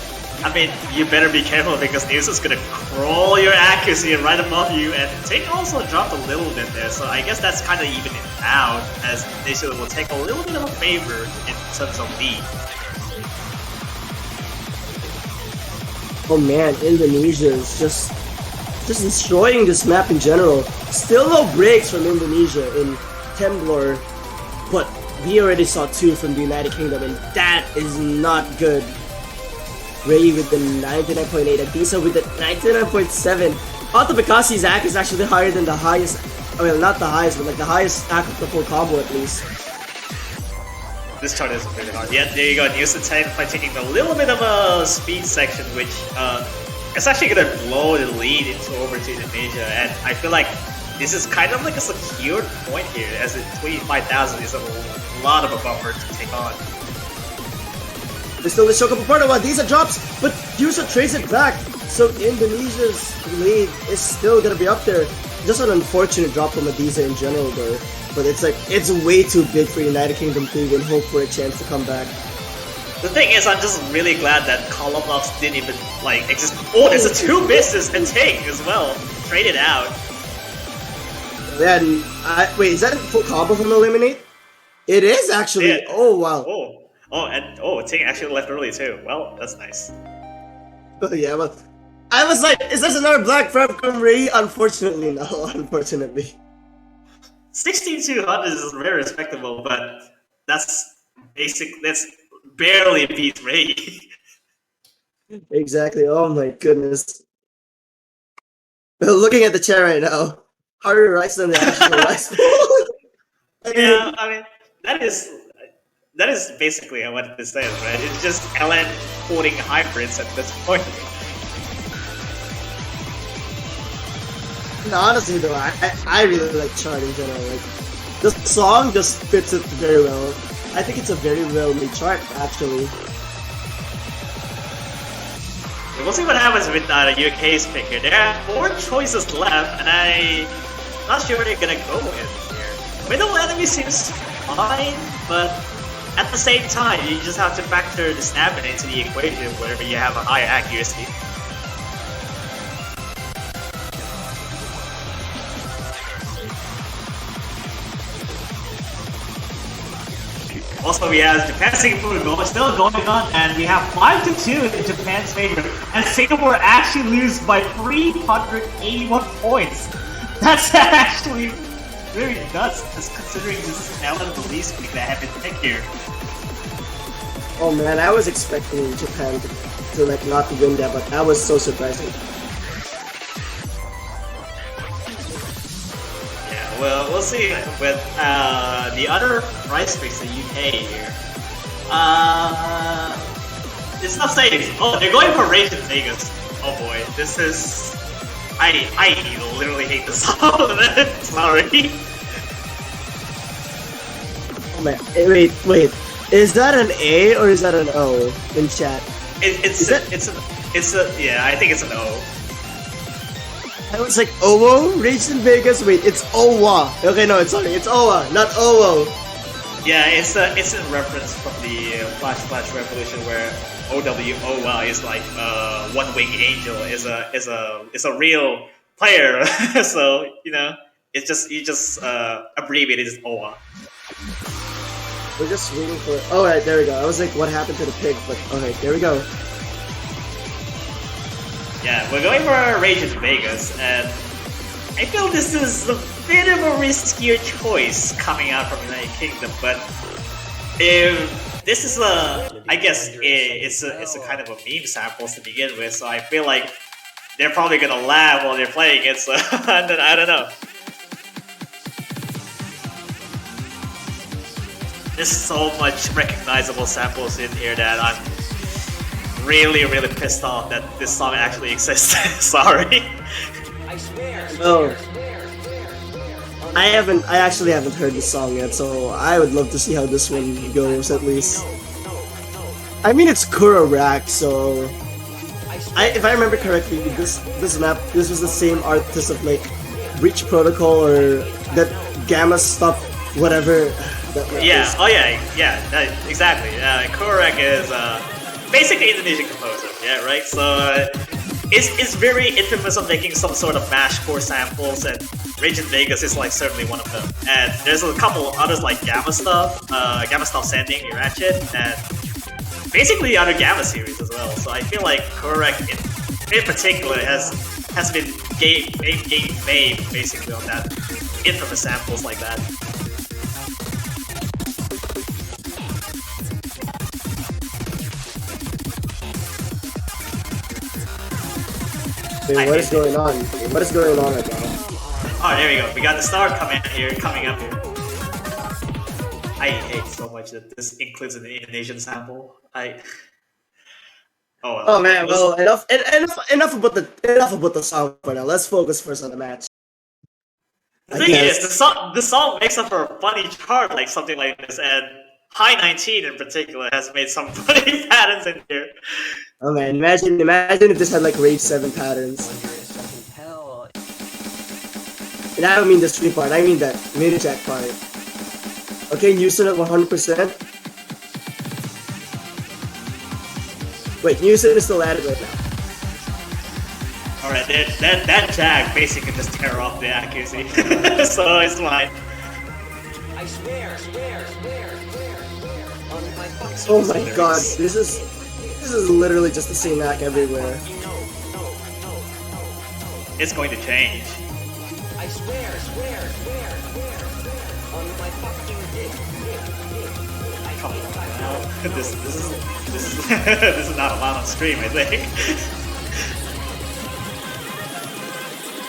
I mean, you better be careful because Newsom's gonna crawl your accuracy right above you, and Ting also dropped a little bit there, so I guess that's kind of evening it out, as Indonesia will take a little bit of a favor in terms of lead. Oh man, Indonesia is just destroying this map in general. Still no breaks from Indonesia in Temblor, but we already saw 2 from the United Kingdom, and that is not good. Ray with the 99.8, Adisa with the 99.7. Auto Bikasi's act is actually higher than the highest, well, not the highest, but like the highest act of the full combo at least. This chart is really hard. Yeah, there you go. Newsom by taking a little bit of a speed section, which is actually gonna blow the lead over to Indonesia. And I feel like this is kind of like a secured point here, as the 25,000 is a lot of a buffer to take on. There's still the shock up part of Adisa drops, but Yusa trades it back. So Indonesia's lead is still gonna be up there. Just an unfortunate drop from Adisa in general, though. But it's like, it's way too big for United Kingdom to even hope for a chance to come back. The thing is, I'm just really glad that column locks didn't even, like, exist. Oh, there's a 2 misses and take as well. Traded out. Then, wait, is that a full combo from Eliminate? It is actually. Yeah. Oh, wow. Oh, Ting actually left early too. Well, that's nice. Oh, yeah, well, I was like, is this another black from Ray? Unfortunately, no, unfortunately. 16,200 is very respectable, but that's barely beat Ray. Exactly. Oh my goodness. Looking at the chat right now, harder rice than the actual rice bowl. Yeah, I mean that is basically what this says, right? It's just LN quoting hybrids at this point. No, honestly though, I really like chart in general. Like, the song just fits it very well. I think it's a very well made chart, actually. We'll see what happens with UK's pick here. There are 4 choices left, and I'm not sure where they're gonna go with here. Middle enemy seems fine, but at the same time, you just have to factor the stamina into the equation whenever you have a higher accuracy. Also, we have Japan's Singapore still going on, and we have 5-2 in Japan's favor, and Singapore actually lose by 381 points. That's actually really nuts, just considering this is now the least week that have been picked here. Oh man, I was expecting Japan to like not to win that, but that was so surprising. Well, we'll see with the other prize picks in UK here. It's not safe. Oh, they're going for Rage in Vegas. Oh boy, this is... I literally hate this song. Sorry. Oh man, wait. Is that an A or is that an O in chat? Yeah, I think it's an O. I was like, OO? Rage in Vegas? Wait, it's OWA. Okay, no, it's sorry, it's OWA, not OO. Yeah, it's a reference from the Flash Revolution where OWOWA is like One Wing Angel is a real player. So you know, you just abbreviate it as OWA. We're just waiting for. Oh, right, there we go. I was like, what happened to the pig? But okay, there we go. Yeah, we're going for Rage in Vegas, and I feel this is a bit of a riskier choice coming out from the United Kingdom, but if this is I guess it's a kind of a meme sample to begin with, so I feel like they're probably gonna laugh while they're playing it, so I don't know. There's so much recognizable samples in here that I'm really pissed off that this song actually exists. Sorry. Oh. I actually haven't heard this song yet, so I would love to see how this one goes at least. I mean, it's Kura Rack, so if I remember correctly, this was the same artist of like Breach Protocol or that Gamma stuff, whatever. Yeah. Oh yeah. Exactly. Kura Rack is basically Indonesian composer. Yeah. Right. So. It's very infamous of making some sort of mashcore samples, and Rage in Vegas is like certainly one of them. And there's a couple others like Gamma Stuff Sending, Ratchet, and basically the other Gamma series as well. So I feel like Korek in particular has been gained fame basically on that infamous samples like that. Wait, what is going on? What is going on right now? Oh, there we go. We got the star coming up here. I hate so much that this includes an Indonesian sample. Oh man, well enough about the song for now. Let's focus first on the match. The thing is, the song makes up for a funny chart like something like this, and High 19 in particular has made some funny patterns in here. Oh man, imagine if this had like Rage 7 patterns. And I don't mean the stream part, I mean that mini jack part. Okay, Newson at 100%. Wait, Newson is still at it right now. Alright, that jag basically just tear off the accuracy. So it's fine. I swear. Oh my god, this is literally just the same act everywhere. It's going to change. I swear. On my fucking dick. Come on now. This is not allowed on stream, I think.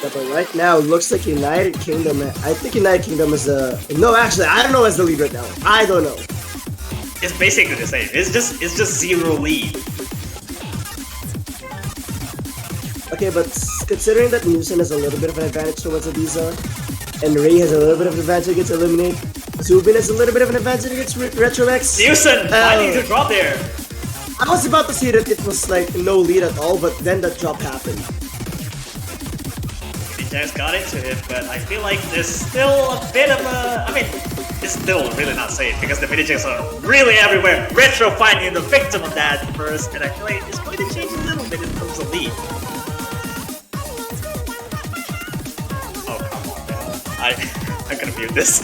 Yeah, but right now, it looks like United Kingdom. I think United Kingdom is no. Actually, I don't know as the lead right now. I don't know. It's basically the same. It's just zero lead. Okay, but considering that Newson has a little bit of an advantage towards Adiza, and Ray has a little bit of an advantage against Eliminate, Zubin has a little bit of an advantage against Retrolex. Newson finding the drop there. I was about to say that it was like no lead at all, but then that drop happened. Jax got into him, but I feel like there's still a bit of a... I mean, it's still really not safe because the mini Jax are really everywhere. Retro finding the victim of that first, and I feel like it's going to change a little bit in terms of lead. Oh, come on, man. I'm gonna mute this.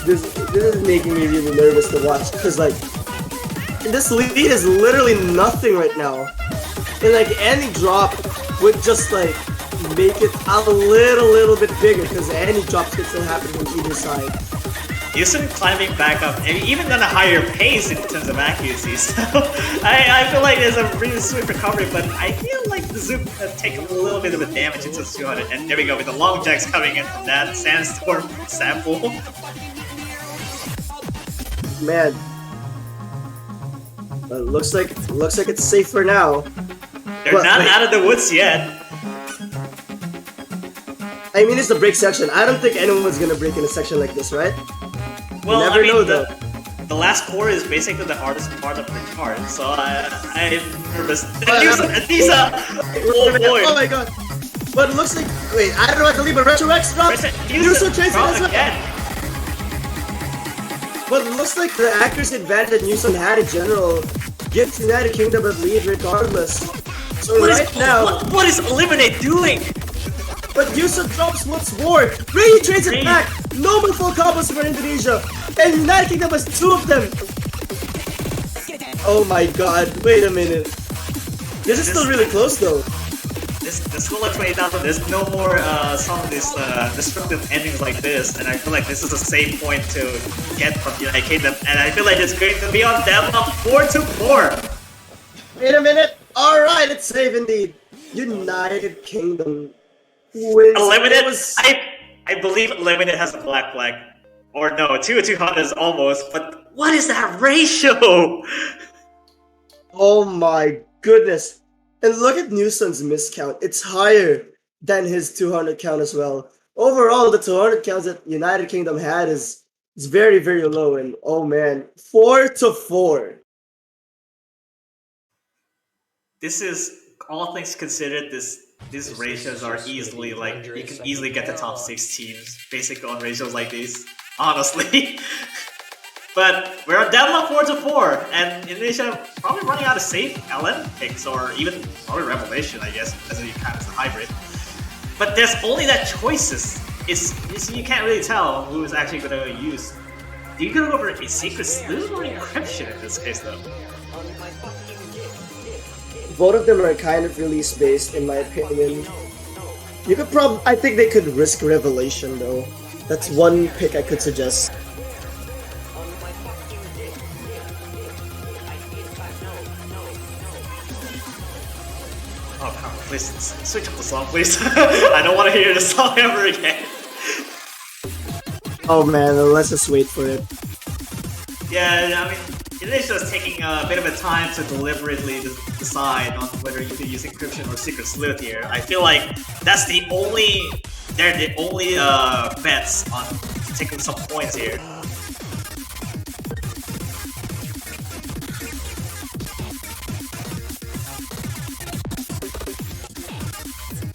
This is making me really nervous to watch, because like, this lead is literally nothing right now. And like, any drop would just like, make it a little bit bigger, because any drops could still happen from either side. Houston climbing back up, and even on a higher pace in terms of accuracy, so I feel like there's a really swift recovery, but I feel like the Zoom take a little bit of a damage into 200, and there we go with the long jacks coming in from that sandstorm sample. Man, but looks like it's safe for now. They're not out of the woods yet. I mean, it's the break section. I don't think anyone's gonna break in a section like this, right? Well, you never know, though. The last core is basically the hardest part of the card, so I'm nervous. Anissa! Oh boy! Oh my god! But it looks like... Wait, I don't know what to leave, but Retro X drops! Yuso chases as well! But it looks like the accuracy advantage that Newsom had in general gives United Kingdom a lead regardless. So what is Eliminate doing? But Yuso drops what's more. Ray trades it back. No more full combos for Indonesia. And United Kingdom has 2 of them. Oh my god, wait a minute. This is still really close though. This whole 20,000, there's no more some of these destructive endings like this, and I feel like this is a safe point to get from United Kingdom, and I feel like it's going to be on them up 4-4. Wait a minute. Alright, it's safe indeed. United Kingdom wins. Eliminate? I believe Eliminate has a black flag. Or no, 2-200 is almost, but what is that ratio? Oh my goodness. And look at Newson's miscount. It's higher than his 200 count as well. Overall, the 200 counts that United Kingdom had is very, very low. And oh man, 4-4. This is, all things considered, these ratios are easily, like, you can easily get the top 6 teams basically on ratios like these, honestly. But we're down on 4-4, and Indonesia probably running out of safe LN picks, or even probably Revelation, I guess, as you count as a hybrid. But there's only that choices. It's you can't really tell who is actually going to use. Do you go over a secret sleuth or encryption in this case, though? Both of them are kind of release based, in my opinion. You could I think they could risk Revelation though. That's one pick I could suggest. Oh, come on, please switch up the song, please. I don't want to hear the song ever again. Oh man, let's just wait for it. Yeah, I mean, Indonesia is taking a bit of a time to deliberately decide on whether you could use encryption or secret sleuth here. I feel like that's they're the only bets on taking some points here.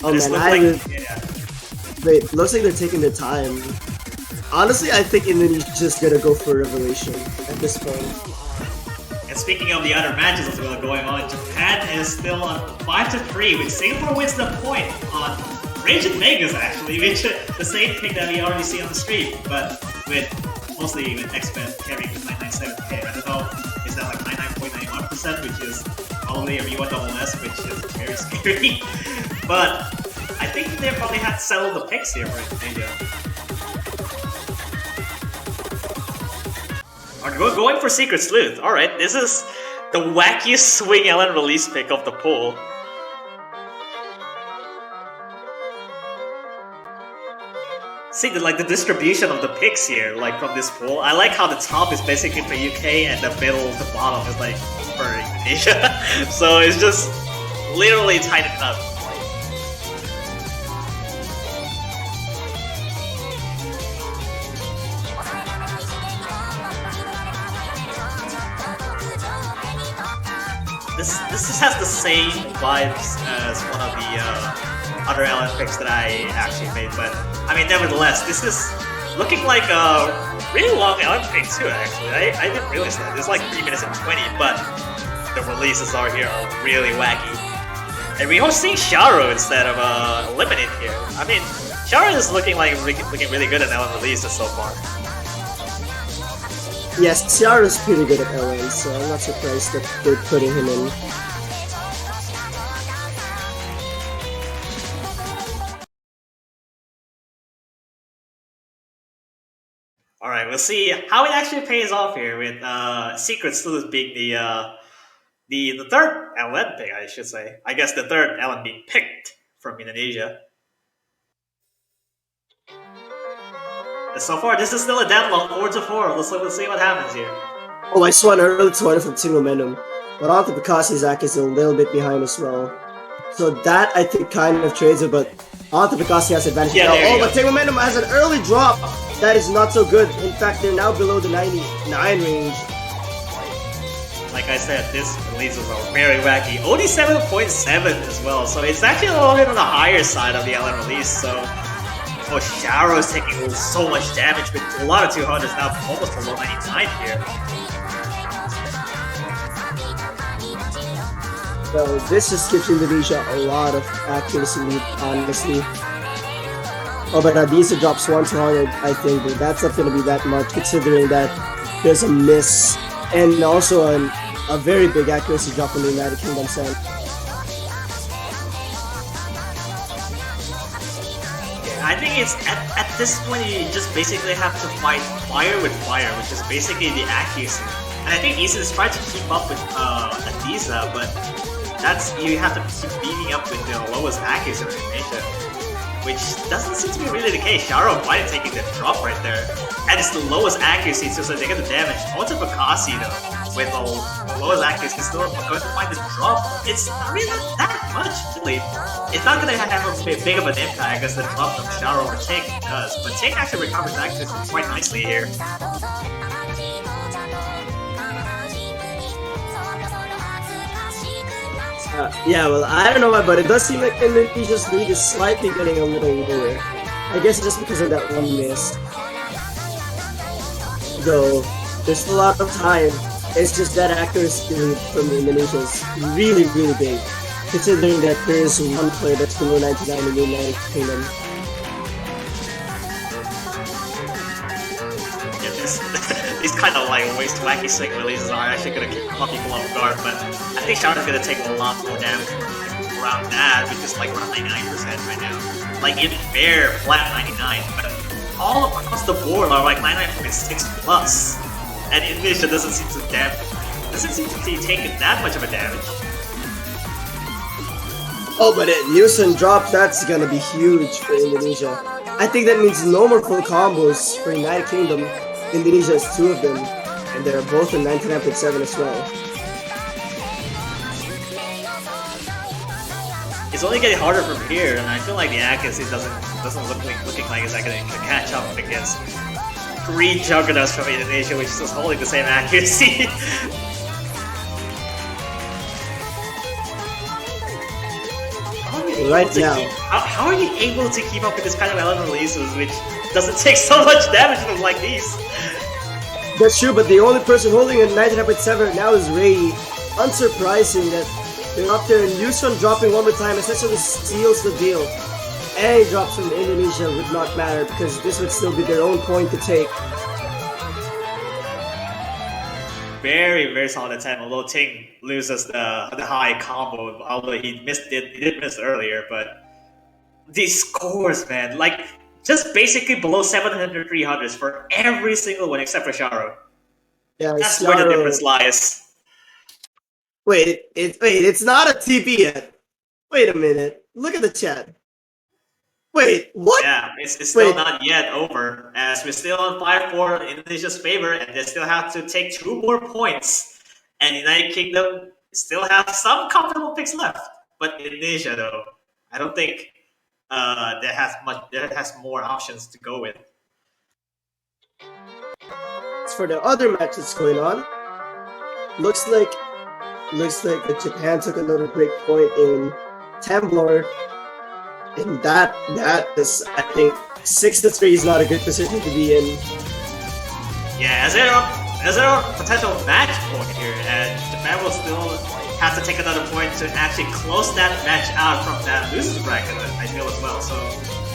Oh man, Wait, looks like they're taking their time. Honestly, I think Indonesia's just gonna go for Revelation at this point. And speaking of the other matches as well going on, Japan is still on 5-3, with Singapore wins the point on Rage and Vegas actually, which the same pick that we already see on the stream, but with mostly with XBet carrying with 997k. I don't know, is that like 99.91%, which is probably a V1 double S, which is very scary. But I think they probably had to settle the picks here for Indonesia. We're going for Secret Sleuth. Alright, this is the wackiest swing LN release pick of the pool. See, like the distribution of the picks here, like from this pool. I like how the top is basically for UK and the middle, the bottom is like for Indonesia. So it's just literally tightened up. this just has the same vibes as one of the other LN picks that I actually made, but I mean, nevertheless, this is looking like a really long LN pick too. Actually, I didn't realize that. It's like 3 minutes and 20, but the releases are here are really wacky. And we're seeing Sharo instead of Eliminate here. I mean, Sharo is looking really good at LN releases so far. Yes, Ciara's pretty good at LA, so I'm not surprised that they're putting him in. Alright, we'll see how it actually pays off here with Secret Sleuth being the third LN pick, I should say. I guess the third LN being picked from Indonesia. And so far, this is still a deadlock, 4-4. Let's see what happens here. Oh, I saw an early 20 from Team Momentum, but Alta Picassi is a little bit behind as well. So that, I think, kind of trades it, but Alta Picassi has advantage. Yeah, now, but Team Momentum has an early drop. That is not so good. In fact, they're now below the 99 range. Like I said, this releases are very wacky. Only 7.7 as well, so it's actually a little bit on the higher side of the LN release, so... Oh, Sharo is taking so much damage with a lot of 200s now, almost below 99 here. So this just gives Indonesia a lot of accuracy lead, honestly. Oh, but Adisa drops 1-200, I think, but that's not going to be that much, considering that there's a miss, and also a very big accuracy drop from the United Kingdom side. I think it's at this point you just basically have to fight fire with fire, which is basically the accuracy. And I think Issa is trying to keep up with Adisa, but you have to keep beating up with the lowest accuracy in Indonesia, which doesn't seem to be really the case. Sharo might have taken the drop right there, and it's the lowest accuracy, so they get the damage. Onto Picassi though, with the lowest accuracy, still going to find the drop. It's not really that much, really. It's not going to have a big of an impact as the drop of Sharo or Ting does, but Ting actually recovers accuracy quite nicely here. Yeah, well, I don't know why, but it does seem like Indonesia's lead is slightly getting a little lower. I guess just because of that one miss. Though, there's still a lot of time. It's just that accuracy lead from Indonesia is really, really big, considering that there is one player that's below 99 in the United Kingdom. Yeah, these kind of like waste wacky sick releases are actually going to keep people off guard, but I think Sharon's going to take a lot more damage around that, which is like around 99% right now. Like even fair, flat 99, but all across the board are like 99.6 plus. And Indonesia doesn't seem to be taking that much of a damage. Oh, but Houston drop, that's gonna be huge for Indonesia. I think that means no more full combos for United Kingdom. Indonesia has 2 of them, and they're both in 99.7 as well. It's only getting harder from here, and I feel like the accuracy doesn't looking like it's going to catch up against 3 juggernauts from Indonesia, which is just holding the same accuracy. Right now, how are you able to keep up with this kind of element releases, which doesn't take so much damage from like these? That's true, but the only person holding a 99.7 right now is Ray. Unsurprising that they're up there, and Houston dropping one more time essentially seals the deal. Any drops from Indonesia would not matter because this would still be their own point to take. Very, very solid attempt, although Ting loses the high combo, although he did miss earlier, but these scores, man, like just basically below 700 300s for every single one except for Sharo. Yeah, that's Sharo, where the difference lies. Wait, it's not a TP yet. Wait a minute. Look at the chat. Wait, what? Yeah, it's still not yet over, as we're still on 5-4 in Indonesia's favor, and they still have to take 2 more points. And United Kingdom still have some comfortable picks left. But Indonesia, though, I don't think there has more options to go with. As for the other match that's going on, looks like looks like that Japan took another break point in Temblor. And that is, I think, 6-3 is not a good position to be in. Yeah, as there a potential match point here, and Japan will still have to take another point to actually close that match out from that losers bracket, I feel as well. So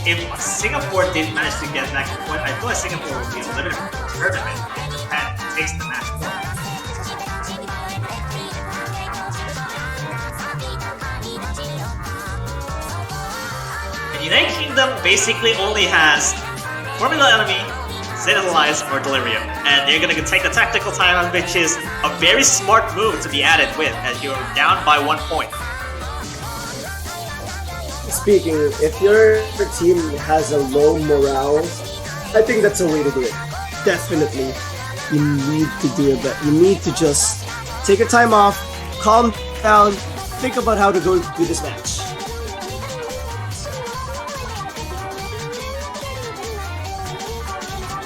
if Singapore did manage to get that point, I feel like Singapore will be eliminated from the tournament if Japan takes the match point. And United Kingdom basically only has Formidable Enemy, Zenithalize, or Delirium, and they're gonna take the tactical timeout, which is a very smart move to be added with, as you're down by 1 point. Speaking, if your team has a low morale, I think that's a way to do it. Definitely. You need to do it, but you need to just take your time off, calm down, think about how to go do this match.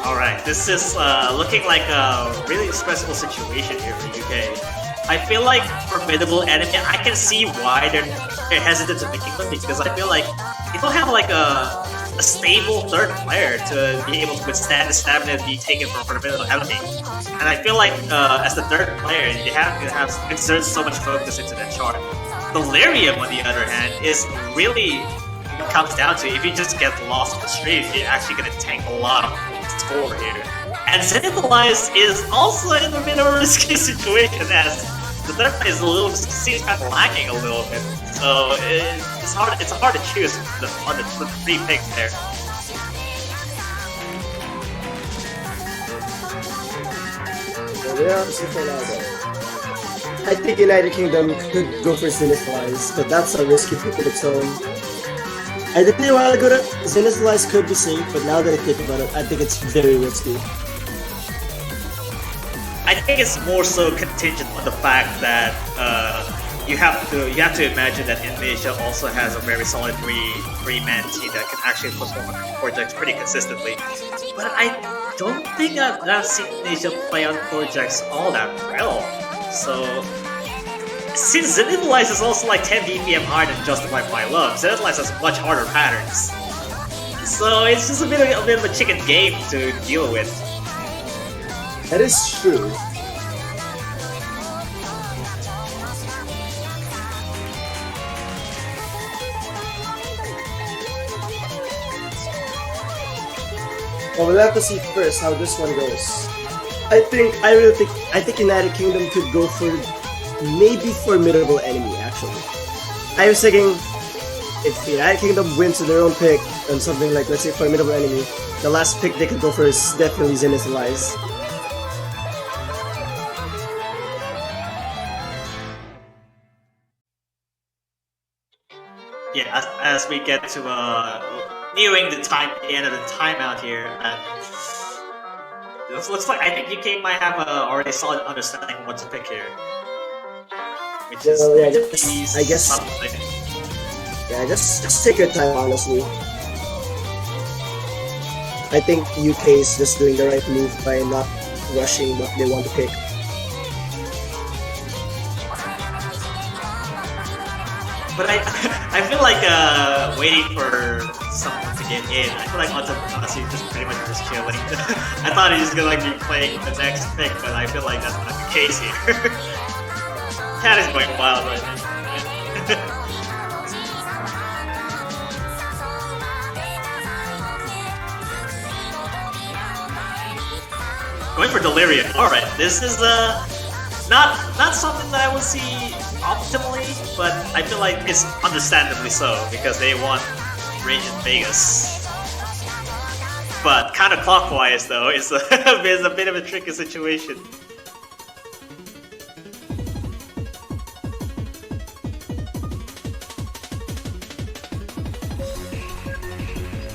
Alright, this is looking like a really stressful situation here for UK. I feel like Formidable Enemy, I can see why they're hesitant to picking them, because I feel like they don't have like a stable third player to be able to withstand the stamina and be taken from Formidable Enemy. And I feel like as the third player, you have to exert so much focus into that chart. Delirium, on the other hand, is really what it comes down to. If you just get lost in the street, you're actually going to tank a lot of score here. And Zenithalize is also in a bit of a risky situation, as the third play is seems kind of lacking a little bit. So it's hard to choose on the 3 picks there. I think United Kingdom could go for Zenithalize, but that's a risky pick of its own. I did think a while ago that Zenithalize could be safe, but now that I think about it, I think it's very risky. I think it's more so contingent on the fact that you have to imagine that Indonesia also has a very solid three-man team that can actually perform on projects pretty consistently. But I don't think I've seen Indonesia play on projects all that well. So since Zenithalize is also like 10 BPM higher than Justified by Love, Zenithalize has much harder patterns. So it's just a bit of a chicken game to deal with. That is true. Well, we'll have to see first how this one goes. I think United Kingdom could go for maybe Formidable Enemy, actually. I was thinking, if United Kingdom wins to their own pick, and something like, let's say, Formidable Enemy, the last pick they could go for is definitely Zenithalize. Yeah, as we get to nearing the end of the timeout here, and this looks like I think UK might have a already solid understanding of what to pick here, which is I guess something. Yeah, just take your time, honestly. I think UK is just doing the right move by not rushing what they want to pick. But I feel like waiting for someone to get in. I feel like Ultima is just pretty much just chilling. I thought he was gonna be playing the next pick, but I feel like that's not the case here. Cat is going wild right now. Going for Delirium. Alright, this is not something that I would see optimally, but I feel like it's understandably so, because they want range in Vegas. But counterclockwise though, it's a bit of a tricky situation.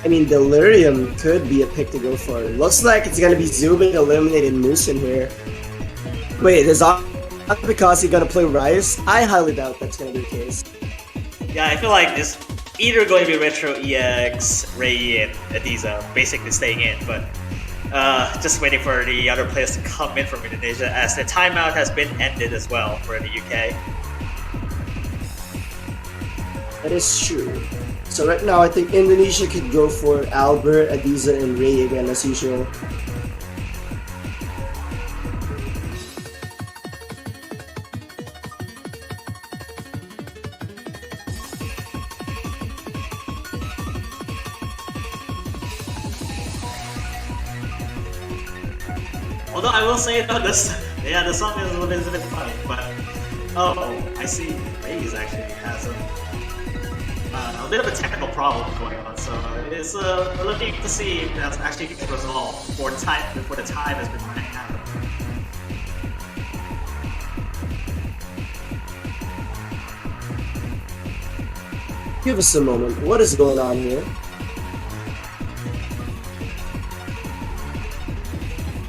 I mean, Delirium could be a pick to go for. Looks like it's gonna be Zubin eliminating Moose in here. Wait, is that because he's gonna play Rise? I highly doubt that's gonna be the case. Yeah, I feel like this either going to be Retro EX, Ray, and Adiza basically staying in, but Just waiting for the other players to come in from Indonesia as the timeout has been ended as well for the UK. That is true. So right now, I think Indonesia could go for Albert, Adiza, and Ray again as usual. Although I will say though, the song is a little bit funny, but I see Raze actually has a bit of a technical problem going on, so it's we're looking to see if that's actually resolved before the time has been running out. Give us a moment. What is going on here?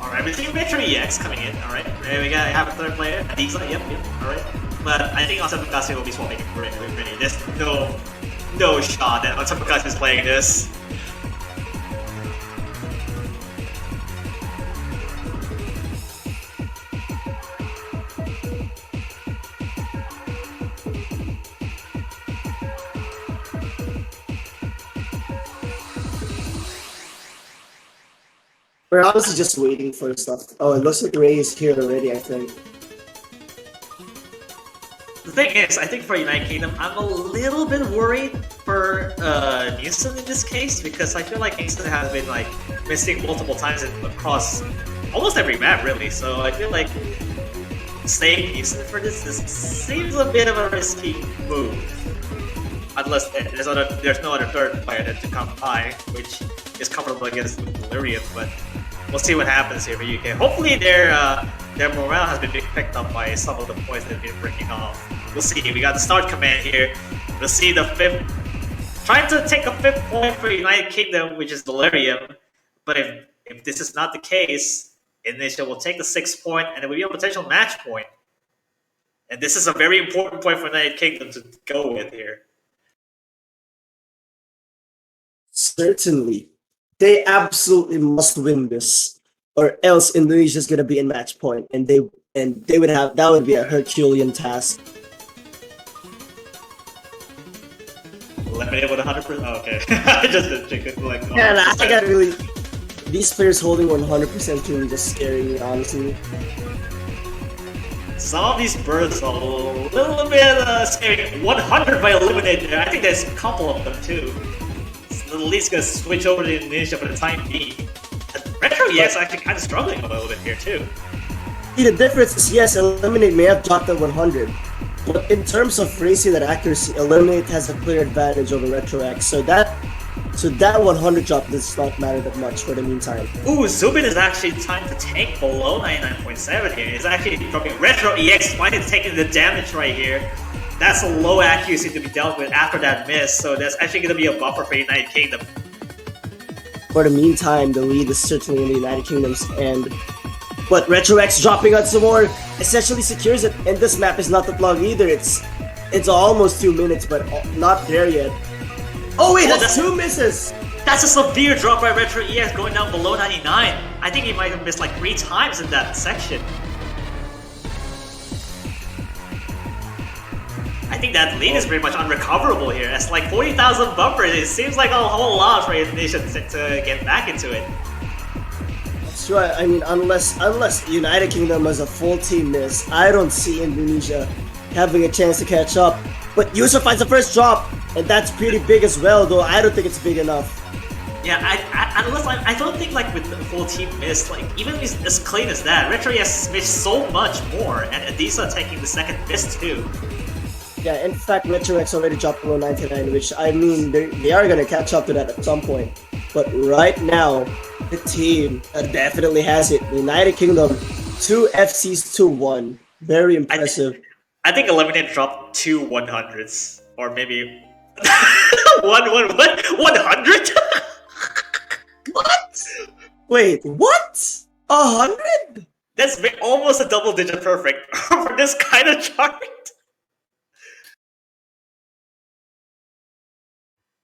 Alright, we see Metro EX coming in, alright. There we go, have a third player, Adiza, yep, alright. But I think Otsapukase will be swapping it pretty. There's no shot that Otsapukase is playing this. We're honestly just waiting for stuff. Oh, it looks like Ray is here already, I think. The thing is, I think for United Kingdom, I'm a little bit worried for Newsom in this case because I feel like Newsom has been like missing multiple times across almost every map, really. So I feel like staying Newsom for this seems a bit of a risky move, unless there's no other third player to come by, which is comfortable against Delirium. But we'll see what happens here for UK. Hopefully their morale has been picked up by some of the points they've been breaking off. We'll see. We got the start command here. We'll see the fifth. Trying to take a 5th point for United Kingdom, which is Delirium. But if this is not the case, Indonesia will take the 6th point and it will be a potential match point. And this is a very important point for United Kingdom to go with here. Certainly. They absolutely must win this, or else Indonesia's gonna be in match point, and they would have that would be a Herculean task. Eliminated with 100%. Oh, okay, I just didn't check it. Like, Yeah, I got really. These players holding 100% to just scaring me, honestly. Some of these bursts are a little bit scary. 100 by eliminated there. I think there's a couple of them too. At least gonna switch over to Indonesia for the time being. Retro EX actually kind of struggling a little bit here too. See, the difference is, yes, Eliminate may have dropped at 100, but in terms of racing and accuracy, Eliminate has a clear advantage over Retro X. So that 100 drop does not matter that much for the meantime. Ooh, Zubin is actually trying to tank below 99.7 here. He's actually dropping Retro EX, finally taking the damage right here. That's a low accuracy to be dealt with after that miss, so that's actually going to be a buffer for United Kingdom. For the meantime, the lead is certainly in the United Kingdom's end. But Retro X dropping out some more essentially secures it, and this map is not that long either. It's almost 2 minutes, but not there yet. Oh wait, that's 2 misses! That's a severe drop by Retro EX going down below 99. I think he might have missed like 3 times in that section. I think that lead is pretty much unrecoverable here. It's like 40,000 bumpers. It seems like a whole lot for Indonesia to get back into it. That's right. I mean, unless United Kingdom has a full team miss, I don't see Indonesia having a chance to catch up. But Yusuf finds the first drop, and that's pretty big as well, though I don't think it's big enough. Yeah, I don't think like with the full team miss, like even as clean as that, Retro has missed so much more, and Adiza taking the second miss too. Yeah, in fact, Retro X already dropped below 99, which, I mean, they are going to catch up to that at some point. But right now, the team definitely has it. United Kingdom, 2 FCs to 1. Very impressive. I think Eliminate dropped 2 100s. Or maybe... 100? What? Wait, what? 100? That's almost a double-digit perfect for this kind of chart.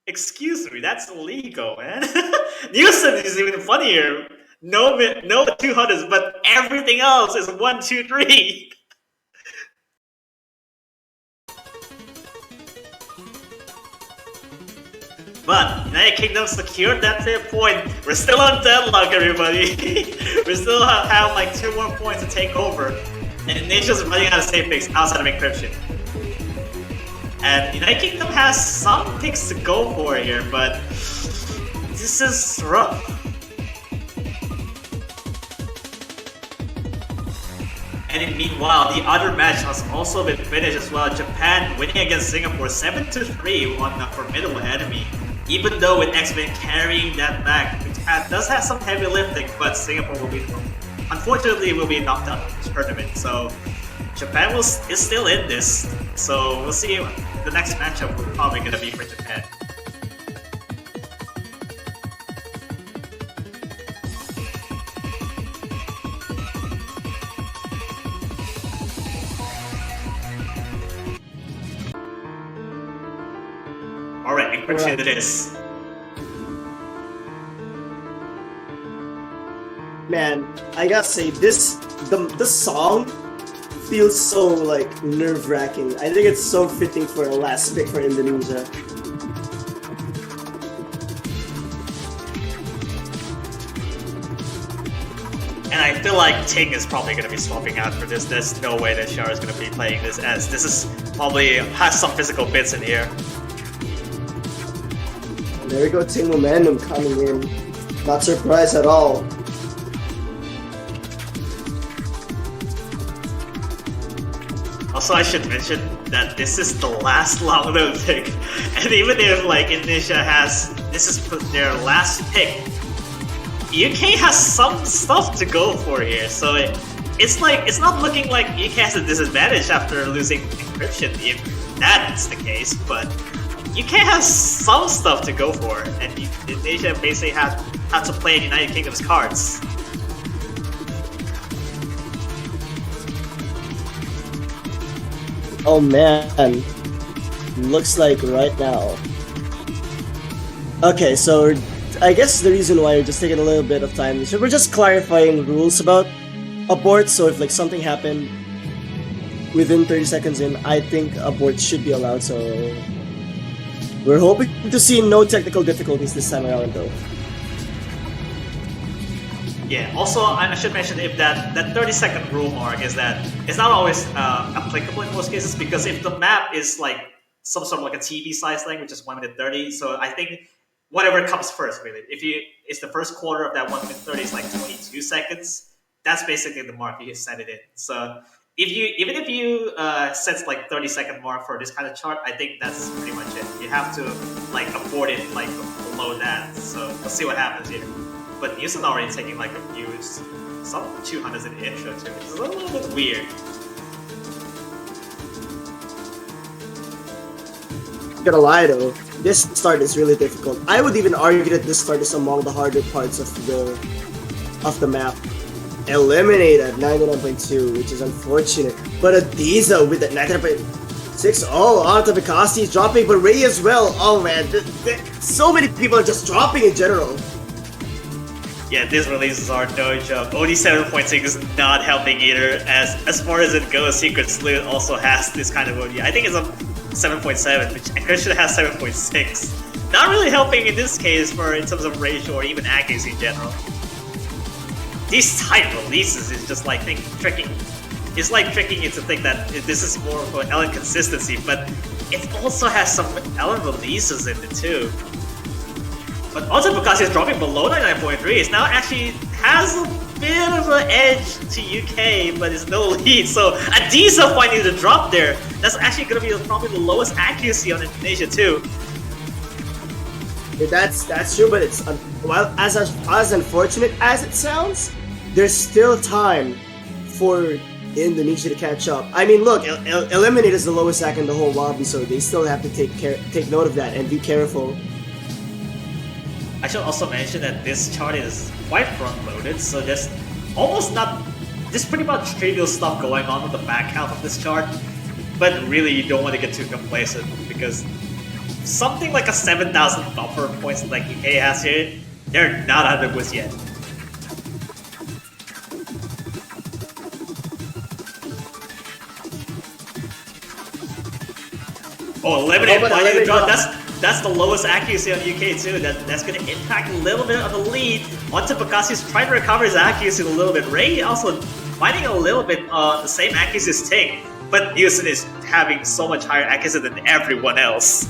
Excuse me, that's illegal, man. Newsom is even funnier. No 200s, but everything else is 1, 2, 3. But United Kingdom secured that 10 point. We're still on deadlock, everybody. We still have like 2 more points to take over. And Indonesia's running out of safe picks outside of encryption. And United Kingdom has some picks to go for here, but this is rough. And meanwhile, the other match has also been finished as well. Japan winning against Singapore 7-3 on a formidable enemy. Even though with X-Men carrying that back, Japan does have some heavy lifting, but Singapore will be, unfortunately, will be knocked out of the tournament. So Japan is still in this. So we'll see. The next matchup will probably gonna be for Japan. Alright, encryption it is. Man, I gotta say, the song feels so like nerve-wracking. I think it's so fitting for a last pick for Indonesia. And I feel like Ting is probably going to be swapping out for this. There's no way that Shara is going to be playing this, as this is probably has some physical bits in here. There we go, Ting momentum coming in. Not surprised at all. Also, I should mention that this is the last long-term pick, and even if like Indonesia has this is their last pick, UK has some stuff to go for here. So it's like it's not looking like UK has a disadvantage after losing encryption, if that's the case. But UK has some stuff to go for, and Indonesia basically had to play United Kingdom's cards. Oh man, looks like right now. Okay, so I guess the reason why we're just taking a little bit of time is we're just clarifying rules about abort. So if like something happened within 30 seconds in, I think abort should be allowed. So we're hoping to see no technical difficulties this time around though. Yeah, also I should mention if that 30-second rule mark is that it's not always applicable in most cases, because if the map is like some sort of like a TV size thing, which is 1 minute 30, so I think whatever comes first really. If it's the first quarter of that 1 minute 30 is like 22 seconds, that's basically the mark you set it in. So even if you set like 30-second mark for this kind of chart, I think that's pretty much it. You have to like abort it like below that. So we'll see what happens here. But Newson already taking like a few, some 200s in the intro too, which is a little bit weird. Gonna lie though, this start is really difficult. I would even argue that this start is among the harder parts of the map. Eliminated 99.2, which is unfortunate. But Adiza with that 99.6, oh, onto Bikasti is dropping, but Ray as well. Oh man, so many people are just dropping in general. Yeah, these releases are no joke. OD 7.6 is not helping either, as far as it goes, Secret Sleuth also has this kind of OD. I think it's a 7.7, which Encryption has 7.6. Not really helping in this case in terms of ratio or even accuracy in general. These tight releases is just like tricking. It's like tricking you to think that this is more of an Ellen consistency, but it also has some Ellen releases in it too. But also because it's dropping below 99.3, it now actually has a bit of an edge to UK, but it's no lead. So Adiza finding the drop there, that's actually going to be probably the lowest accuracy on Indonesia too. Yeah, that's true, but it's well, as unfortunate as it sounds, there's still time for Indonesia to catch up. I mean, look, Eliminate is the lowest act in the whole lobby, so they still have to take note of that and be careful. I should also mention that this chart is quite front-loaded, so there's pretty much trivial stuff going on with the back half of this chart, but really you don't want to get too complacent, because something like a 7,000 buffer points like UK has here, they're not out of the woods yet. Oh, eliminate but finding the eliminate draw. draw. That's the lowest accuracy on UK too. That's going to impact a little bit of the lead. Onto Bakasi's trying to recover his accuracy a little bit. Ray also finding a little bit the same accuracy as Ting, but Houston is having so much higher accuracy than everyone else.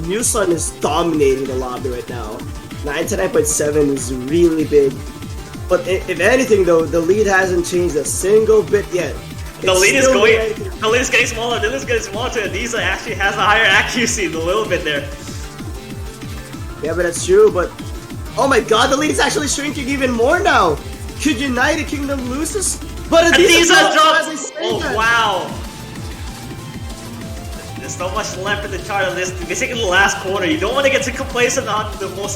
Muson is dominating the lobby right now. 99.7 is really big. But if anything though, the lead hasn't changed a single bit yet. The lead is going. The lead is getting smaller. The lead is getting smaller. Adiza actually has a higher accuracy a little bit there. Yeah, but that's true. But oh my God, the lead is actually shrinking even more now. Could United Kingdom lose this? But Adiza dropped. as I say Oh that. wow. There's so much left in the chart of this. Basically, the last quarter. You don't want to get too complacent on the full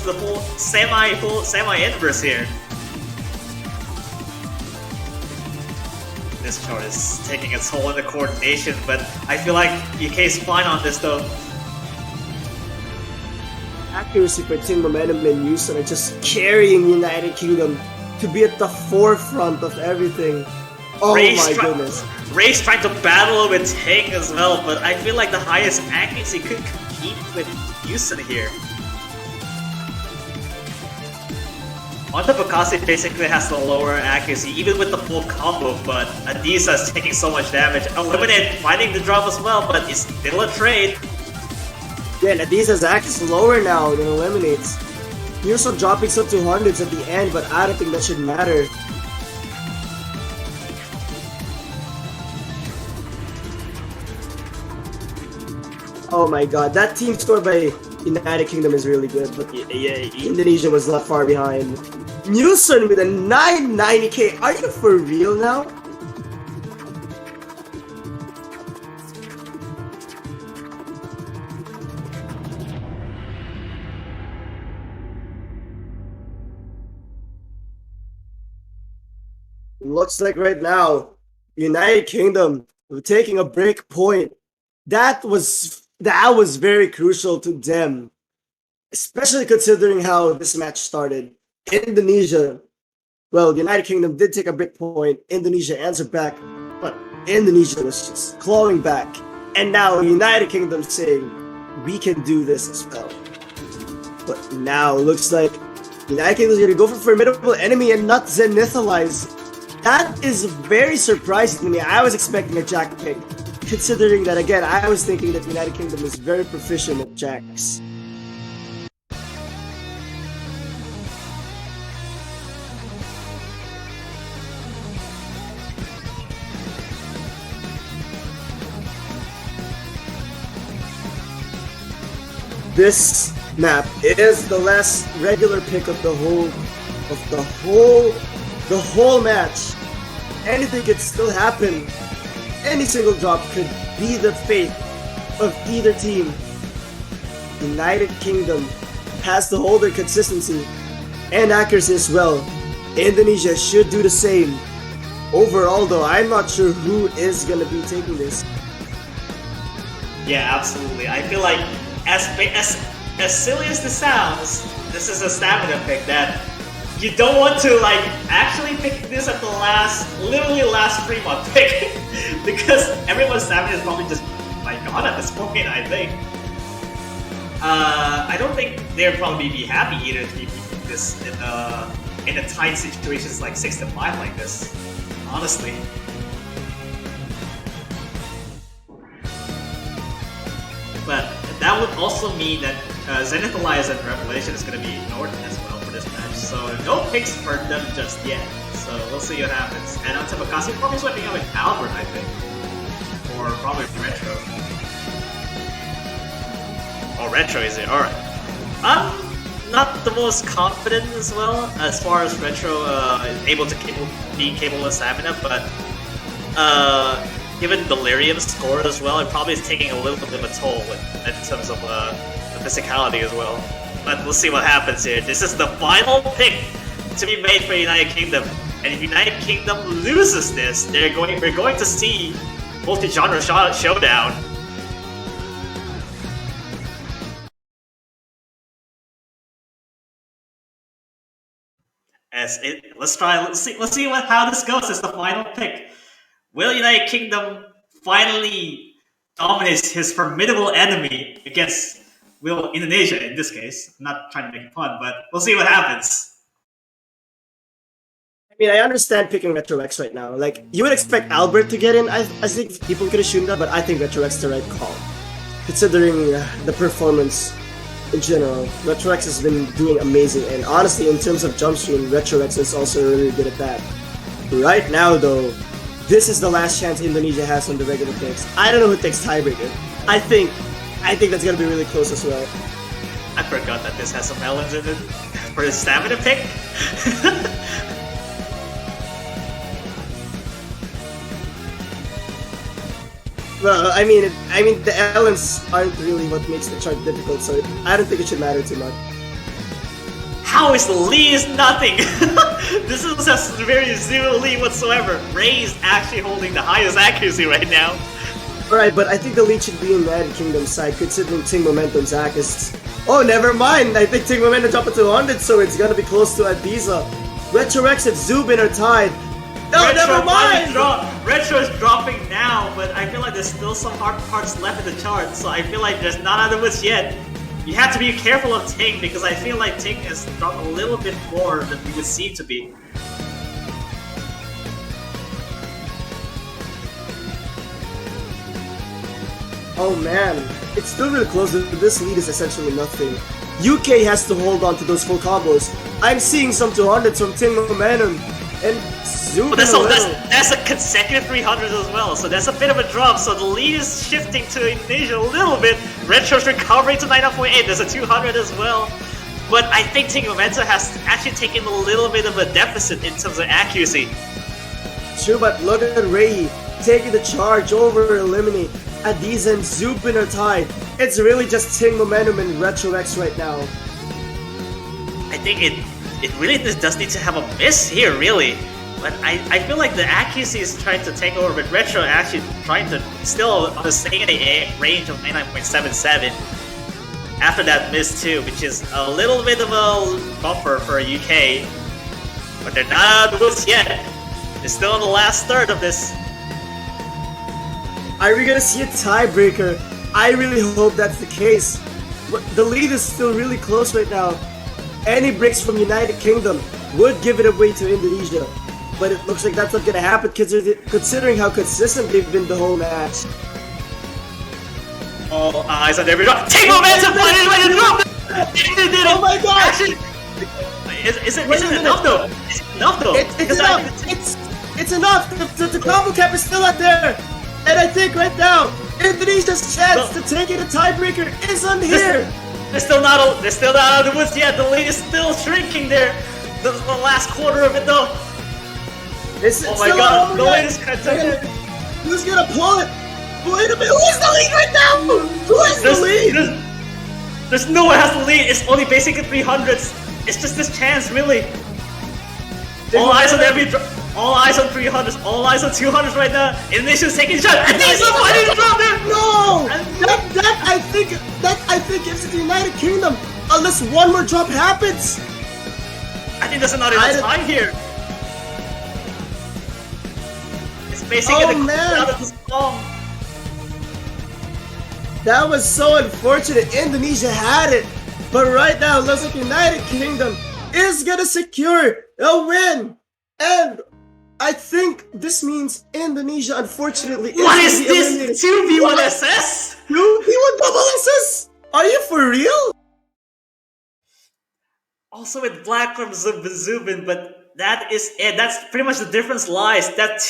semi inverse here. This chart is taking its toll on the coordination, but I feel like UK's fine on this though. Accuracy for Team Momentum and Houston are just carrying United Kingdom to be at the forefront of everything. Oh my goodness. Ray's trying to battle with Ting as well, but I feel like the highest accuracy could compete with Houston here. Onto Bakasi basically has the lower accuracy, even with the full combo, but Adiza is taking so much damage. Eliminate finding the drop as well, but it's still a trade. Yeah, and Adiza's accuracy is lower now than Eliminate's. You're also dropping some 200s at the end, but I don't think that should matter. Oh my God, that team score by United Kingdom is really good, but yeah, Indonesia was not far behind. Newson with a 990k. Are you for real now? Looks like right now, United Kingdom taking a break point. That was very crucial to them, especially considering how this match started. Indonesia, well, United Kingdom did take a break point. Indonesia answered back, but Indonesia was just clawing back. And now United Kingdom saying, we can do this as well. But now looks like United Kingdom is going to go for Formidable Enemy and not Zenithalize. That is very surprising to me. I was expecting a Jack pick, considering that, again, I was thinking that United Kingdom is very proficient at Jacks. This map is the last regular pick of the whole match. Anything could still happen. Any single drop could be the fate of either team. United Kingdom has to hold their consistency and accuracy as well. Indonesia should do the same. Overall though, I'm not sure who is gonna be taking this. Yeah, absolutely. I feel like as silly as this sounds, this is a stamina pick that you don't want to like actually pick this at the literally last Fremont pick because everyone's stamina is probably just like gone at this point. I think. I don't think they'd probably be happy either to be picking this in a tight situations like 6-5 like this. Honestly. But that would also mean that Zenith Alliance and Revelation is going to be ignored as well for this match. So no picks for them just yet. So we'll see what happens. And on Tabakasi probably sweeping out with Albert, I think. Or probably Retro. Oh, Retro is it? Alright. I'm not the most confident as well as far as Retro able to being capable of stamina, but given Delirium's score as well, it probably is taking a little bit of a toll in terms of the physicality as well. But we'll see what happens here. This is the final pick to be made for United Kingdom, and if United Kingdom loses this, we're going to see multi-genre showdown. Let's see how this goes. It's the final pick. Will United Kingdom finally dominates his formidable enemy against Indonesia in this case. I'm not trying to make fun, but we'll see what happens. I mean, I understand picking Retro X right now. Like, you would expect Albert to get in. I think people could assume that, but I think Retro X is the right call. Considering the performance in general, Retro X has been doing amazing. And honestly, in terms of Jumpstream, Retro X is also really good at that. Right now, though, this is the last chance Indonesia has on the regular picks. I don't know who takes tiebreaker. I think that's gonna be really close as well. I forgot that this has some melons in it for the stamina pick. Well, I mean, the Ellens aren't really what makes the chart difficult, so I don't think it should matter too much. How is the Lee is nothing? This is just very zero Lee whatsoever. Ray is actually holding the highest accuracy right now. Alright, but I think the lead should be in United Kingdom's side, considering Ting Momentum's hack is... Oh, never mind! I think Ting Momentum dropped it to 100, so it's gonna be close to Adiza. Retro X and Zubin are tied. No, Retro never mind! Retro is dropping now, but I feel like there's still some hard parts left in the chart, so I feel like there's not out of the woods yet. You have to be careful of Ting, because I feel like Ting has dropped a little bit more than he would seem to be. Oh man, it's still really close. This lead is essentially nothing. UK has to hold on to those full combos. I'm seeing some 200s from Ting Momentum, and Zubin But that's a consecutive 300s as well, so that's a bit of a drop, so the lead is shifting to Indonesia a little bit. Retro's recovering to 9.8, there's a 200 as well. But I think Ting Momentum has actually taken a little bit of a deficit in terms of accuracy. True, but look at Ray taking the charge over Eliminate. Adiza and Zubin are tied. It's really just Ting Momentum and Retro X right now. I think it really does need to have a miss here, really. But I feel like the accuracy is trying to take over, but Retro actually trying to still stay in a range of 99.77 after that miss too, which is a little bit of a buffer for UK. But they're not out of the woods yet. They're still in the last third of this. Are we gonna see a tiebreaker? I really hope that's the case. The lead is still really close right now. Any breaks from United Kingdom would give it away to Indonesia. But it looks like that's not gonna happen considering how consistent they've been the whole match. All eyes on every drop. Ting Momentum finally went and dropped it! They did it! Oh my god! Actually, is it enough though? Is it enough though? It's enough! It's enough! The combo cap is still out there! And I think right now, Indonesia's chance to take it a tiebreaker is on here! They're still not out of the woods yet. The lead is still shrinking there. The last quarter of it though. Oh my god, the lead is kind of... Who's gonna pull it? Wait a minute, who is the lead right now? Who is the lead? There's no one has the lead. It's only basically 300s. It's just this chance, really. All eyes on every drop. All eyes on 300s, all eyes on 200s right now. Indonesia's taking a shot. And there's somebody to drop there. No! That I think gives it to the United Kingdom. Unless one more drop happens. I think there's not enough time here. It's basically the out of the song. That was so unfortunate. Indonesia had it, but right now it looks like United Kingdom is gonna secure a win. And I think this means Indonesia, unfortunately, what is this? 2v1 SS? 2v1 double SS? Are you for real? Also with Black from Zubin, but that is it. That's pretty much the difference lies. That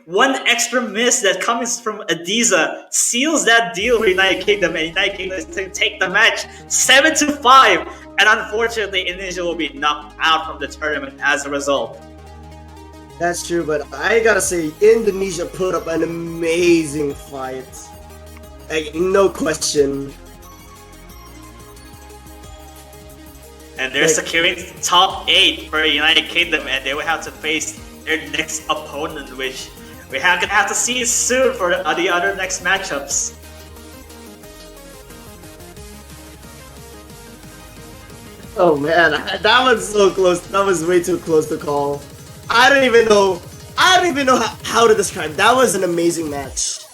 one extra miss that comes from Adiza seals that deal for United Kingdom, and United Kingdom is to take the match 7-5. And unfortunately, Indonesia will be knocked out from the tournament as a result. That's true, but I gotta say, Indonesia put up an amazing fight. Like, no question. And they're securing top 8 for United Kingdom, and they will have to face their next opponent, which we're gonna have to see soon for the other next matchups. Oh man, that was so close. That was way too close to call. I don't even know how to describe. That was an amazing match.